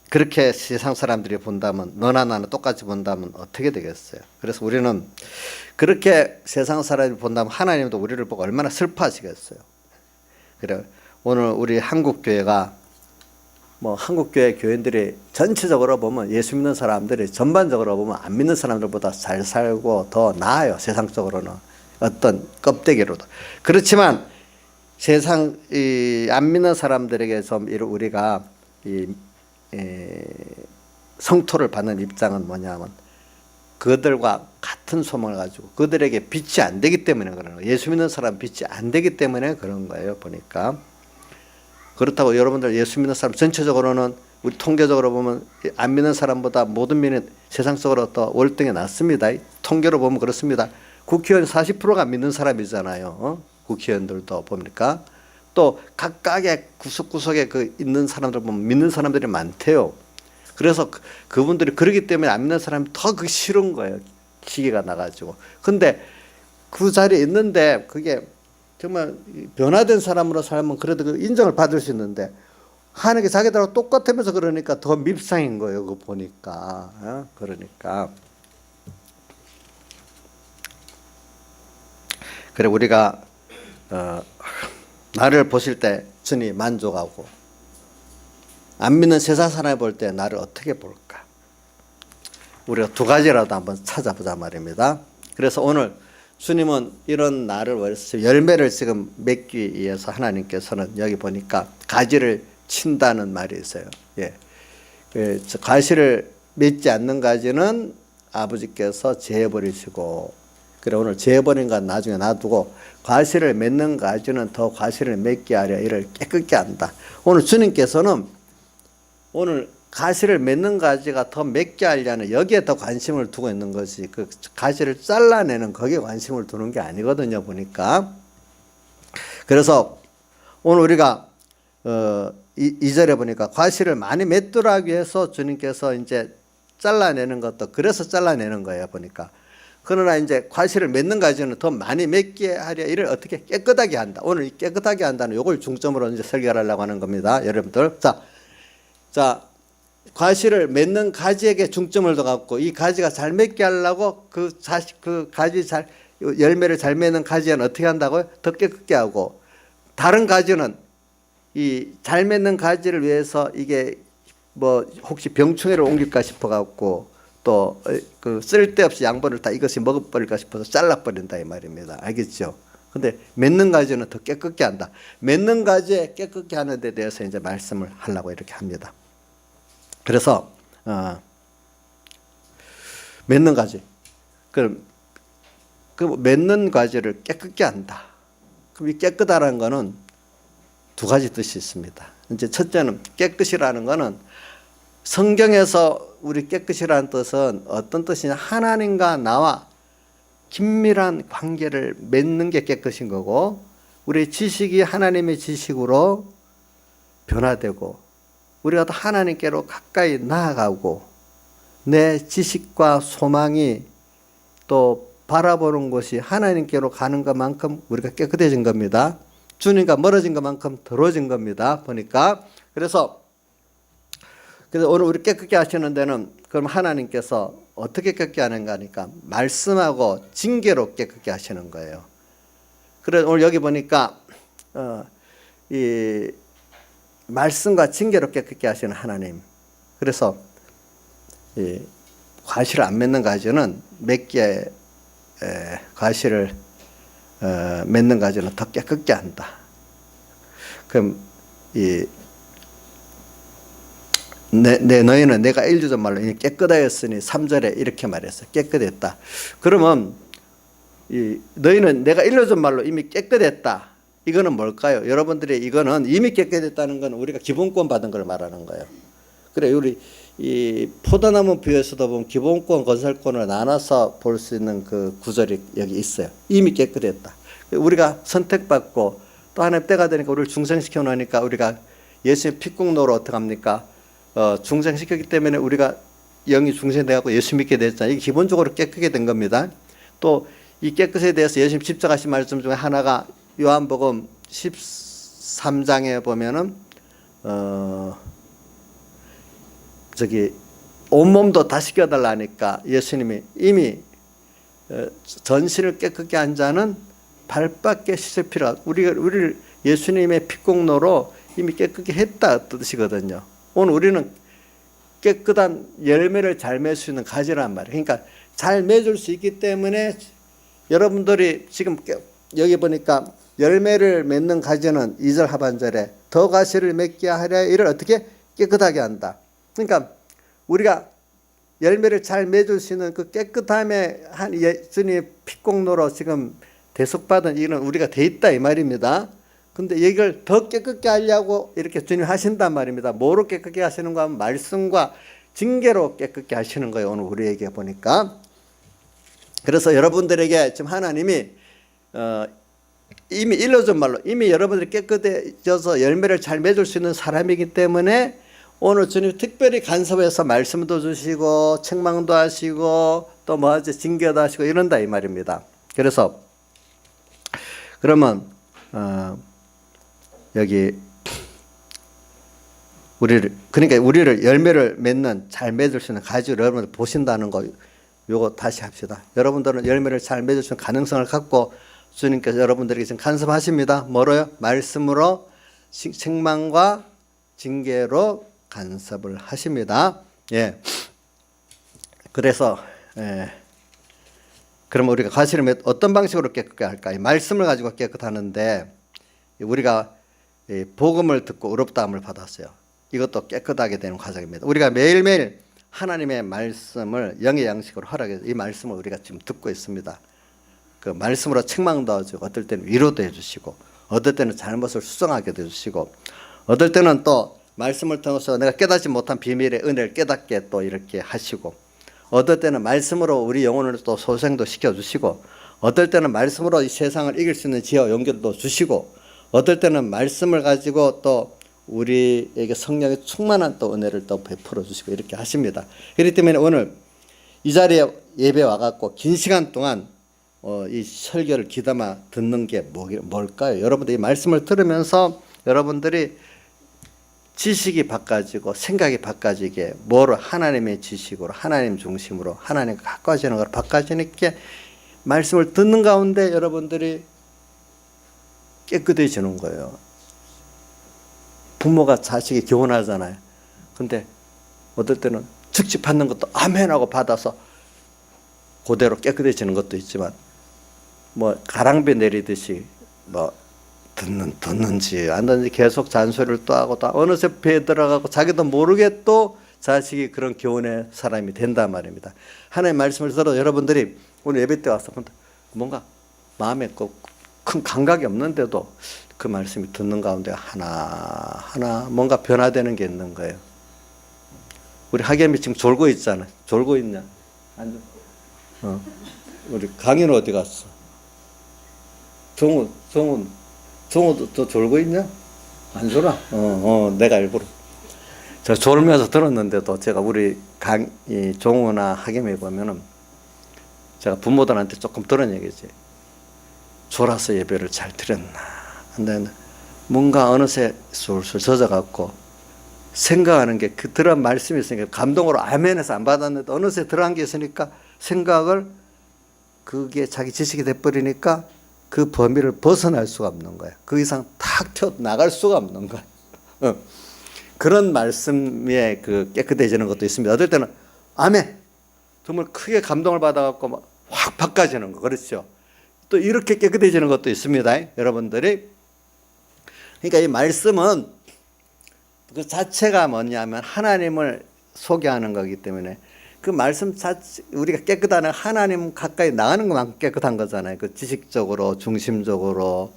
Speaker 1: 그렇게 세상 사람들이 본다면 너나 나나 똑같이 본다면 어떻게 되겠어요? 그래서 우리는 그렇게 세상 사람이 본다면 하나님도 우리를 보고 얼마나 슬퍼하시겠어요? 그래 오늘 우리 한국교회가 한국교회 교인들이 전체적으로 보면 예수 믿는 사람들이 전반적으로 보면 안 믿는 사람들보다 잘 살고 더 나아요. 세상적으로는 어떤 껍데기로도. 그렇지만 세상 안 믿는 사람들에게 좀 우리가 성토를 받는 입장은 뭐냐면 그들과 같은 소망을 가지고 그들에게 빛이 안 되기 때문에 그런 거예요. 예수 믿는 사람 빛이 안 되기 때문에 그런 거예요. 보니까. 그렇다고 여러분들 예수 믿는 사람 전체적으로는 우리 통계적으로 보면 안 믿는 사람보다 모든 민이 세상적으로 더 월등히 낫습니다. 통계로 보면 그렇습니다. 국회의원 40%가 믿는 사람이잖아요. 국회의원들도 보니까 또 각각의 구석구석에 있는 사람들 보면 믿는 사람들이 많대요. 그래서 그분들이 그러기 때문에 안 믿는 사람이 더 싫은 거예요. 기계가 나가지고. 근데 그 자리에 있는데 그게 정말 변화된 사람으로 살면 그래도 인정을 받을 수 있는데 하는 게 자기들하고 똑같으면서 그러니까 더 밉상인 거예요. 그거 보니까. 그러니까. 그래 우리가 나를 보실 때 주님 만족하고 안 믿는 세상 사람이 볼 때 나를 어떻게 볼까? 우리가 두 가지라도 한번 찾아보자 말입니다. 그래서 오늘 주님은 이런 나를 위해서 열매를 지금 맺기 위해서 하나님께서는 여기 보니까 가지를 친다는 말이 있어요. 예. 가시를 맺지 않는 가지는 아버지께서 제해버리시고, 그래 오늘 제해버린 건 나중에 놔두고 과실을 맺는 가지는 더 과실을 맺게 하려 이를 깨끗게 한다. 오늘 주님께서는 오늘 가시를 맺는 가지가 더 맺게 하려는 여기에 더 관심을 두고 있는 것이 그 가시를 잘라내는 거기에 관심을 두는 게 아니거든요 보니까. 그래서 오늘 우리가 2절에 보니까 과실을 많이 맺도록 하기 위해서 주님께서 이제 잘라내는 것도 그래서 잘라내는 거예요 보니까. 그러나 이제 과실을 맺는 가지는 더 많이 맺게 하려 이를 어떻게 깨끗하게 한다. 오늘 이 깨끗하게 한다는 요걸 중점으로 이제 설교를 하려고 하는 겁니다 여러분들. 자 과실을 맺는 가지에게 중점을 둬갖고 이 가지가 잘 맺게 하려고 그 가지 잘 열매를 잘 맺는 가지는 어떻게 한다고요? 더 깨끗게 하고, 다른 가지는 이 잘 맺는 가지를 위해서 이게 뭐 혹시 병충해를 옮길까 싶어갖고 또 그 쓸데없이 양분을 다 이것이 먹어버릴까 싶어서 잘라버린다 이 말입니다. 알겠죠? 근데 맺는 가지는 더 깨끗게 한다. 맺는 가지에 깨끗게 하는 데 대해서 이제 말씀을 하려고 이렇게 합니다. 그래서 맺는 가지, 그럼 그 맺는 가지를 깨끗게 한다. 그럼 이 깨끗하라는 거는 두 가지 뜻이 있습니다. 이제 첫째는 깨끗이라는 거는 성경에서 우리 깨끗이라는 뜻은 어떤 뜻이냐, 하나님과 나와 긴밀한 관계를 맺는 게 깨끗인 거고, 우리 지식이 하나님의 지식으로 변화되고 우리가 또 하나님께로 가까이 나아가고 내 지식과 소망이 또 바라보는 곳이 하나님께로 가는 것만큼 우리가 깨끗해진 겁니다. 주님과 멀어진 것만큼 더러워진 겁니다 보니까. 그래서 오늘 우리 깨끗게 하시는 데는 그럼 하나님께서 어떻게 깨끗게 하는가 하니까 말씀하고 징계로 깨끗게 하시는 거예요. 그래서 오늘 여기 보니까 이 말씀과 징계로 깨끗게 하시는 하나님. 그래서 이 과실을 안 맺는 가지는 몇 개의 과실을 맺는 가지는 더 깨끗게 한다. 그럼 너희는 내가 1주 전 말로 깨끗하였으니 3절에 이렇게 말했어요. 깨끗했다. 그러면 너희는 내가 1주 전 말로 이미 깨끗했다. 이거는 뭘까요? 여러분들이 이거는 이미 깨끗했다는 건 우리가 기본권 받은 걸 말하는 거예요. 그래 우리 이 포도나무 비유에서도 보면 기본권, 건설권을 나눠서 볼 수 있는 그 구절이 여기 있어요. 이미 깨끗했다. 우리가 선택받고 또 하나님 때가 되니까 우리를 중생시켜 놓으니까 우리가 예수의 피국노로 어떻게 합니까? 중생시켰기 때문에 우리가 영이 중생돼갖고 예수 믿게 됐잖아요. 이게 기본적으로 깨끗게 된 겁니다. 또 이 깨끗에 대해서 예수님 십자가신 말씀 중에 하나가 요한복음 13장에 보면은 온몸도 다 씻겨달라니까 예수님이 이미 전신을 깨끗게 한 자는 발밖에 씻을 필요가, 우리를 예수님의 피공로로 이미 깨끗게 했다 뜻이거든요. 오늘 우리는 깨끗한 열매를 잘 맺을 수 있는 가지란 말이에요. 그러니까 잘 맺을 수 있기 때문에 여러분들이 지금 여기 보니까 열매를 맺는 가지는 2절 하반절에 더 가시를 맺게 하려 이를 어떻게 깨끗하게 한다. 그러니까 우리가 열매를 잘 맺을 수 있는 그 깨끗함에 한 예수님의 피공로로 지금 대속받은 일은 우리가 돼 있다 이 말입니다. 근데 이걸 더 깨끗게 하려고 이렇게 주님 하신단 말입니다. 뭐로 깨끗게 하시는가 하면 말씀과 징계로 깨끗게 하시는 거예요. 오늘 우리에게 보니까. 그래서 여러분들에게 지금 하나님이 이미 일러준 말로 이미 여러분들이 깨끗해져서 열매를 잘 맺을 수 있는 사람이기 때문에 오늘 주님 특별히 간섭해서 말씀도 주시고 책망도 하시고 또 뭐하지 징계도 하시고 이런다 이 말입니다. 그래서 그러면 여기 우리를 열매를 맺는, 잘 맺을 수 있는 가지를 여러분들 보신다는 거, 요거 다시 합시다. 여러분들은 열매를 잘 맺을 수 있는 가능성을 갖고 주님께서 여러분들에게 지금 간섭하십니다. 뭐로요? 말씀으로, 책망과 징계로 간섭을 하십니다. 예. 그래서, 그러면 우리가 과실을 어떤 방식으로 깨끗하게 할까? 말씀을 가지고 깨끗하는데, 우리가 복음을 듣고 의롭다함을 받았어요. 이것도 깨끗하게 되는 과정입니다. 우리가 매일매일 하나님의 말씀을 영의 양식으로 허락해서 이 말씀을 우리가 지금 듣고 있습니다. 그 말씀으로 책망도 해주고, 어떨 때는 위로도 해주시고, 어떨 때는 잘못을 수정하게 해주시고, 어떨 때는 또 말씀을 통해서 내가 깨닫지 못한 비밀의 은혜를 깨닫게 또 이렇게 하시고, 어떨 때는 말씀으로 우리 영혼을 또 소생도 시켜주시고, 어떨 때는 말씀으로 이 세상을 이길 수 있는 지혜와 용기도 주시고, 어떨 때는 말씀을 가지고 또 우리에게 성령의 충만한 또 은혜를 또 베풀어 주시고 이렇게 하십니다. 그렇기 때문에 오늘 이 자리에 예배 와갖고 긴 시간 동안 이 설교를 귀담아 듣는 게 뭘까요? 여러분들이 말씀을 들으면서 여러분들이 지식이 바꿔지고 생각이 바꿔지게, 뭐로 하나님의 지식으로, 하나님 중심으로, 하나님과 가까워지는 걸 바꿔지니까 말씀을 듣는 가운데 여러분들이 깨끗해지는 거예요. 부모가 자식이 교훈하잖아요. 근데 어떨 때는 즉시 받는 것도 아멘하고 받아서 그대로 깨끗해지는 것도 있지만, 뭐 가랑비 내리듯이 뭐 듣는지 안 듣는지 계속 잔소리를 또 하고, 또 어느새 배에 들어가고 자기도 모르게 또 자식이 그런 교훈의 사람이 된단 말입니다. 하나님의 말씀을 들어 여러분들이 오늘 예배 때 와서 뭔가 마음에 큰 감각이 없는데도 그 말씀이 듣는 가운데 하나하나 뭔가 변화되는 게 있는 거예요. 우리 하겸이 지금 졸고 있잖아. 졸고 있냐? 앉아. 우리 강인은 어디 갔어? 종우도 또 졸고 있냐? 안 졸아? 내가 일부러. 저 졸면서 들었는데도 제가 우리 종우나 하겸이 보면은 제가 부모들한테 조금 들은 얘기지. 졸아서 예배를 잘 드렸나? 근데 뭔가 어느새 술술 젖어갖고 생각하는 게 그 들은 말씀이 있으니까 감동으로 아멘해서 안 받았는데 어느새 들어간 게 있으니까 생각을, 그게 자기 지식이 돼버리니까 그 범위를 벗어날 수가 없는 거야. 그 이상 탁 튀어 나갈 수가 없는 거야. 그런 말씀에 그 깨끗해지는 것도 있습니다. 어떨 때는 아멘, 정말 크게 감동을 받아갖고 막 확 바꿔지는 거, 그렇죠? 또 이렇게 깨끗해지는 것도 있습니다, 여러분들이. 그러니까 이 말씀은 그 자체가 뭐냐면 하나님을 소개하는 거기 때문에, 그 말씀 자체, 우리가 깨끗하는 하나님 가까이 나가는 것만큼 깨끗한 거잖아요. 그 지식적으로, 중심적으로.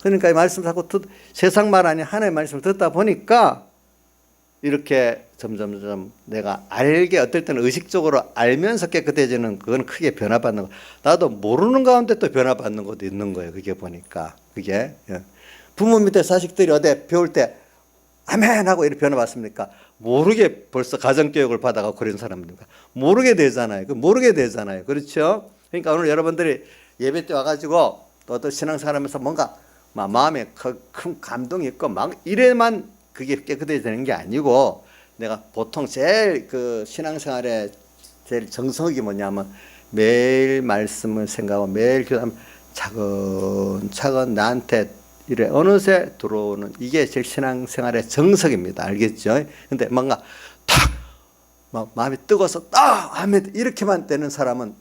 Speaker 1: 그러니까 이 말씀을 자꾸 세상 말 아닌 하나님의 말씀을 듣다 보니까 이렇게 점점 내가 알게, 어떨 때는 의식적으로 알면서 깨끗해지는, 그건 크게 변화받는 거. 나도 모르는 가운데 또 변화받는 것도 있는 거예요. 그게 보니까. 그게. 부모 밑에 자식들이 어디 배울 때 아멘 하고 이렇게 변화받습니까? 모르게 벌써 가정교육을 받아가고 그런 사람입니까? 모르게 되잖아요. 모르게 되잖아요. 그렇죠? 그러니까 오늘 여러분들이 예배 때 와가지고 또 어떤 신앙생활 하면서 뭔가 마음에 큰 감동이 있고 막 이래만 그게 깨끗해지는 게 아니고, 내가 보통 제일 그 신앙생활에 제일 정석이 뭐냐면 매일 말씀을 생각하고 매일 기도하면 차근차근 나한테 이래 어느새 들어오는, 이게 제일 신앙생활의 정석입니다. 알겠죠? 근데 뭔가 막 마음이 뜨거워서 하면 이렇게만 되는 사람은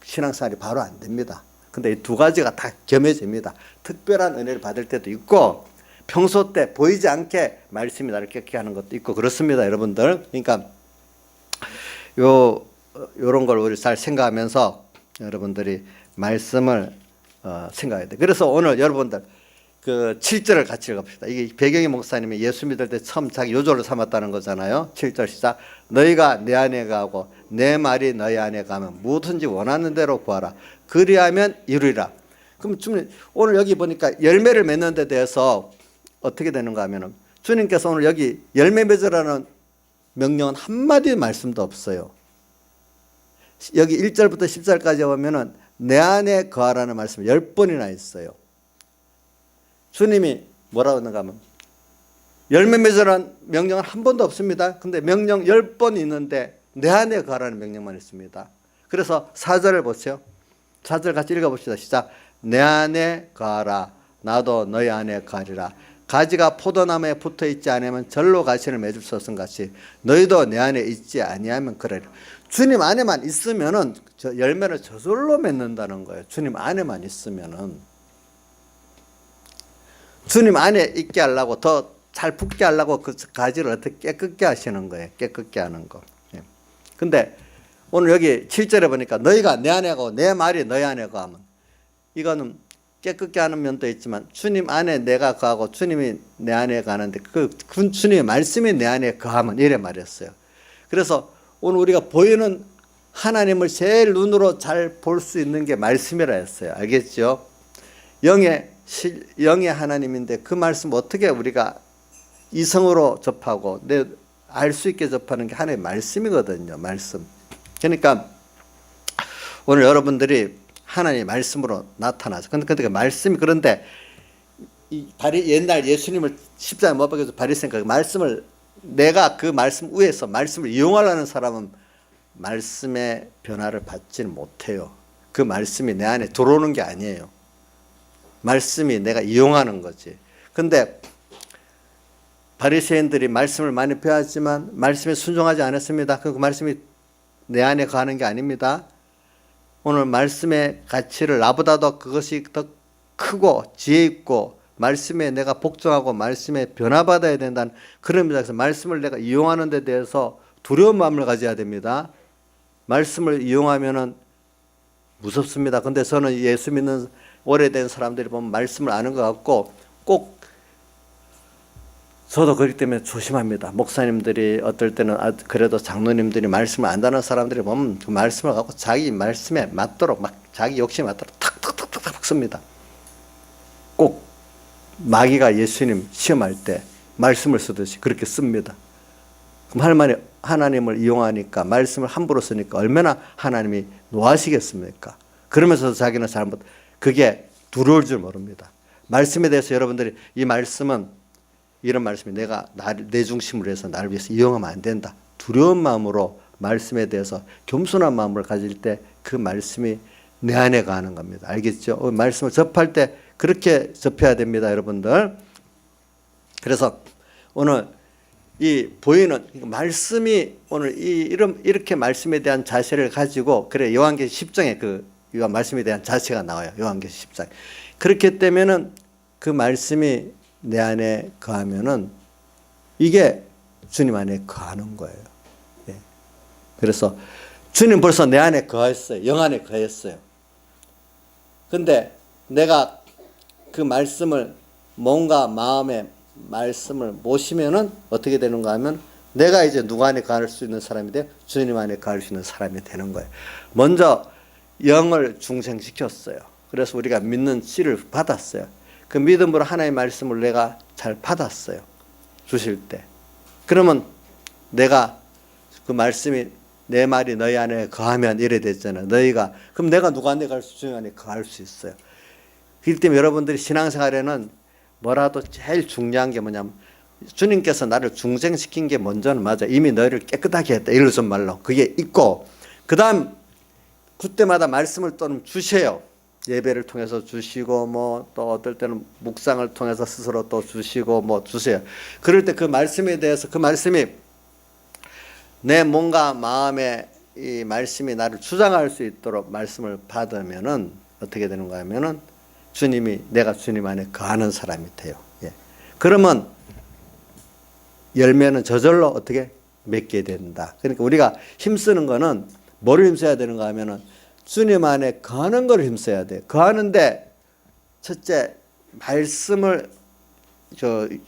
Speaker 1: 신앙생활이 바로 안 됩니다. 근데 이 두 가지가 다 겸해집니다. 특별한 은혜를 받을 때도 있고, 평소 때 보이지 않게 말씀이 나를 깨끗게 하는 것도 있고 그렇습니다, 여러분들. 그러니까 요런 걸 우리 잘 생각하면서 여러분들이 말씀을 생각해야 돼. 그래서 오늘 여러분들 그 7절을 같이 읽어봅시다. 이게 배경희 목사님이 예수 믿을 때 처음 자기 요절을 삼았다는 거잖아요. 7절 시작. 너희가 내 안에 가고 내 말이 너희 안에 가면 무엇든지 원하는 대로 구하라. 그리하면 이루리라. 그럼 주님, 오늘 여기 보니까 열매를 맺는 데 대해서 어떻게 되는가 하면은, 주님께서 오늘 여기 열매 맺으라는 명령은 한마디 말씀도 없어요. 여기 1절부터 10절까지 보면은 내 안에 거하라는 말씀이 10번이나 있어요. 주님이 뭐라고 하는가 하면 열매 맺으라는 명령은 한 번도 없습니다. 근데 명령 10번 있는데 내 안에 거하라는 명령만 있습니다. 그래서 4절을 보세요. 4절 같이 읽어봅시다. 시작. 내 안에 거하라. 나도 너희 안에 거하리라. 가지가 포도나무에 붙어 있지 않으면 절로 가시를 맺을 수 없은 같이 너희도 내 안에 있지 아니하면 그러리라. 주님 안에만 있으면은 열매를 저절로 맺는다는 거예요. 주님 안에만 있으면은. 주님 안에 있게 하려고 더 잘 붙게 하려고 그 가지를 어떻게 깨끗게 하시는 거예요. 깨끗게 하는 거. 근데 오늘 여기 7절에 보니까 너희가 내 안에 가고 내 말이 너희 안에 거하면 이거는 깨끗게 하는 면도 있지만 주님 안에 내가 거하고 주님이 내 안에 가는데 그 주님의 말씀이 내 안에 거하면 이래 말했어요. 그래서 오늘 우리가 보이는 하나님을 제일 눈으로 잘 볼 수 있는 게 말씀이라 했어요. 알겠죠? 영의 하나님인데 그 말씀 어떻게 우리가 이성으로 접하고 알 수 있게 접하는 게 하나님의 말씀이거든요. 말씀. 그러니까 오늘 여러분들이 하나님의 말씀으로 나타나서 근데 그 말씀이 그런데 옛날 예수님을 십자가에 못 박혀서 바리새인가 말씀을 내가 그 말씀 위에서 말씀을 이용하려는 사람은 말씀의 변화를 받지는 못해요. 그 말씀이 내 안에 들어오는 게 아니에요. 말씀이 내가 이용하는 거지. 근데 바리새인들이 말씀을 많이 배웠지만 말씀에 순종하지 않았습니다. 그 말씀이 내 안에 거하는 게 아닙니다. 오늘 말씀의 가치를 나보다도 그것이 더 크고 지혜 있고 말씀에 내가 복종하고 말씀에 변화받아야 된다는 그런 의미에서 말씀을 내가 이용하는 데 대해서 두려운 마음을 가져야 됩니다. 말씀을 이용하면은 무섭습니다. 근데 저는 예수 믿는 오래된 사람들이 보면 말씀을 아는 것 같고 꼭 저도 그렇기 때문에 조심합니다. 목사님들이 어떨 때는 그래도 장로님들이 말씀을 안다는 사람들이 보면 그 말씀을 갖고 자기 말씀에 맞도록 막 자기 욕심에 맞도록 탁탁탁탁 씁니다. 꼭 마귀가 예수님 시험할 때 말씀을 쓰듯이 그렇게 씁니다. 그럼 하나님을 이용하니까 말씀을 함부로 쓰니까 얼마나 하나님이 노하시겠습니까? 그러면서 자기는 잘못 그게 두려울 줄 모릅니다. 말씀에 대해서 여러분들이 이 말씀은 이런 말씀이 내가 내 중심으로 해서 나를 위해서 이용하면 안 된다. 두려운 마음으로 말씀에 대해서 겸손한 마음을 가질 때 그 말씀이 내 안에 가는 겁니다. 알겠죠? 말씀을 접할 때 그렇게 접해야 됩니다, 여러분들. 그래서 오늘 이 보이는 말씀이 오늘 이렇게 말씀에 대한 자세를 가지고 그래 요한계시 10장에 그 말씀에 대한 자세가 나와요. 요한계시 10장. 그렇기 때문에는 그 말씀이 내 안에 거하면은 이게 주님 안에 거하는 거예요. 예. 그래서 주님 벌써 내 안에 거했어요. 영 안에 거했어요. 근데 내가 그 말씀을 뭔가 마음에 말씀을 모시면은 어떻게 되는가 하면 내가 이제 누구 안에 거할 수 있는 사람이 돼요? 주님 안에 거할 수 있는 사람이 되는 거예요. 먼저 영을 중생시켰어요. 그래서 우리가 믿는 씨를 받았어요. 그 믿음으로 하나님의 말씀을 내가 잘 받았어요. 주실 때. 그러면 내가 그 말씀이 내 말이 너희 안에 거하면 이래 됐잖아요. 그럼 내가 누구 안에 갈 수, 주님 안에 거할 수 있어요. 그렇기 때문에 여러분들이 신앙생활에는 뭐라도 제일 중요한 게 뭐냐면 주님께서 나를 중생시킨 게 먼저는 맞아. 이미 너희를 깨끗하게 했다. 이러지 말로. 그게 있고 그 다음 그때마다 말씀을 또 주세요. 예배를 통해서 주시고 뭐 또 어떨 때는 묵상을 통해서 스스로 또 주시고 뭐 주세요. 그럴 때 그 말씀에 대해서 그 말씀이 내 몸과 마음에 이 말씀이 나를 주장할 수 있도록 말씀을 받으면은 어떻게 되는가 하면은 내가 주님 안에 거하는 사람이 돼요. 예. 그러면 열매는 저절로 어떻게 맺게 된다. 그러니까 우리가 힘쓰는 거는 뭐를 힘써야 되는가 하면은 주님 안에 거하는 걸 힘써야 돼. 거하는데 첫째 말씀을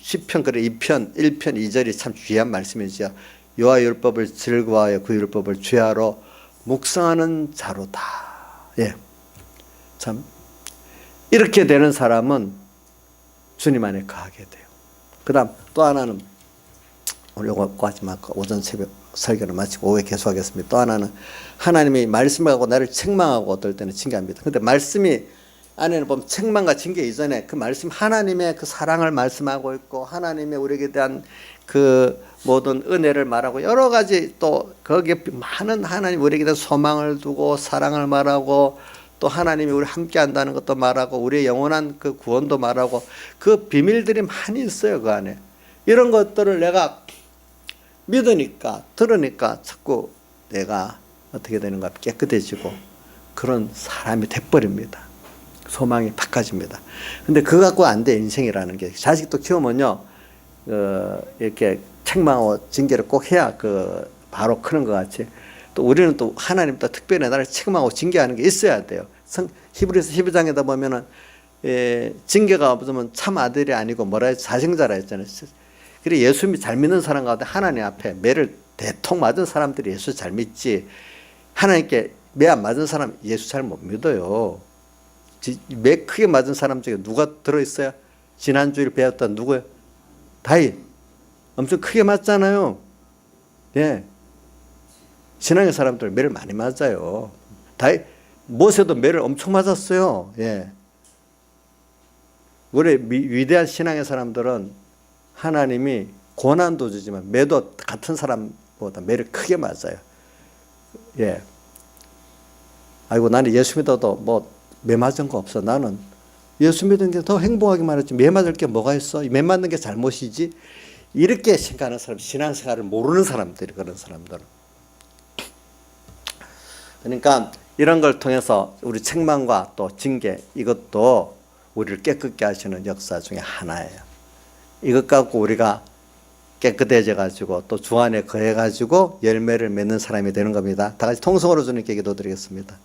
Speaker 1: 시편 그래 2편 1편 2절이 참 귀한 말씀이죠. 여호와의 율법을 즐거워하여 그 율법을 죄하러 묵상하는 자로다. 예, 참 이렇게 되는 사람은 주님 안에 거하게 돼요. 그다음 또 하나는 오늘 요거까지 마치고 오전 새벽 설교를 마치고 오후에 계속하겠습니다. 또 하나는 하나님이 말씀을 하고 나를 책망하고 어떨 때는 징계합니다. 그런데 말씀이 안에는 보면 책망과 징계 이전에 그 말씀 하나님의 그 사랑을 말씀하고 있고 하나님의 우리에게 대한 그 모든 은혜를 말하고 여러 가지 또 거기에 많은 하나님 우리에게 대한 소망을 두고 사랑을 말하고 또 하나님이 우리 함께 한다는 것도 말하고 우리의 영원한 그 구원도 말하고 그 비밀들이 많이 있어요. 그 안에 이런 것들을 내가 믿으니까 들으니까 자꾸 내가 어떻게 되는가 깨끗해지고 그런 사람이 돼버립니다. 소망이 바꿔집니다. 근데 그거 갖고 안 돼 인생이라는 게 자식도 키우면요 이렇게 책망하고 징계를 꼭 해야 그 바로 크는 것 같이 또 우리는 또 하나님 또 특별히 나를 책망하고 징계하는 게 있어야 돼요. 히브리서 12장에다 보면은 징계가 없으면 참 아들이 아니고 뭐라 했지 자생자라 했잖아요. 그래 예수 잘 믿는 사람 가운데 하나님 앞에 매를 대통 맞은 사람들이 예수 잘 믿지 하나님께 매 안 맞은 사람 예수 잘 못 믿어요. 매 크게 맞은 사람 중에 누가 들어있어요? 지난주에 배웠던 누구예요? 다윗. 엄청 크게 맞잖아요. 예. 신앙의 사람들 매를 많이 맞아요. 다윗, 모세도 매를 엄청 맞았어요. 예. 우리 위대한 신앙의 사람들은 하나님이 고난도 주지만 매도 같은 사람보다 매를 크게 맞아요. 예. 아이고 나는 예수 믿어도 뭐 매 맞은 거 없어. 나는 예수 믿은 게 더 행복하기만 했지 매 맞을 게 뭐가 있어? 매 맞는 게 잘못이지? 이렇게 생각하는 사람, 신앙생활을 모르는 사람들이 그런 사람들은. 그러니까 이런 걸 통해서 우리 책망과 또 징계 이것도 우리를 깨끗게 하시는 역사 중에 하나예요. 이것 갖고 우리가 깨끗해져 가지고 또 주 안에 거해 가지고 열매를 맺는 사람이 되는 겁니다. 다 같이 통성으로 주님께 기도드리겠습니다.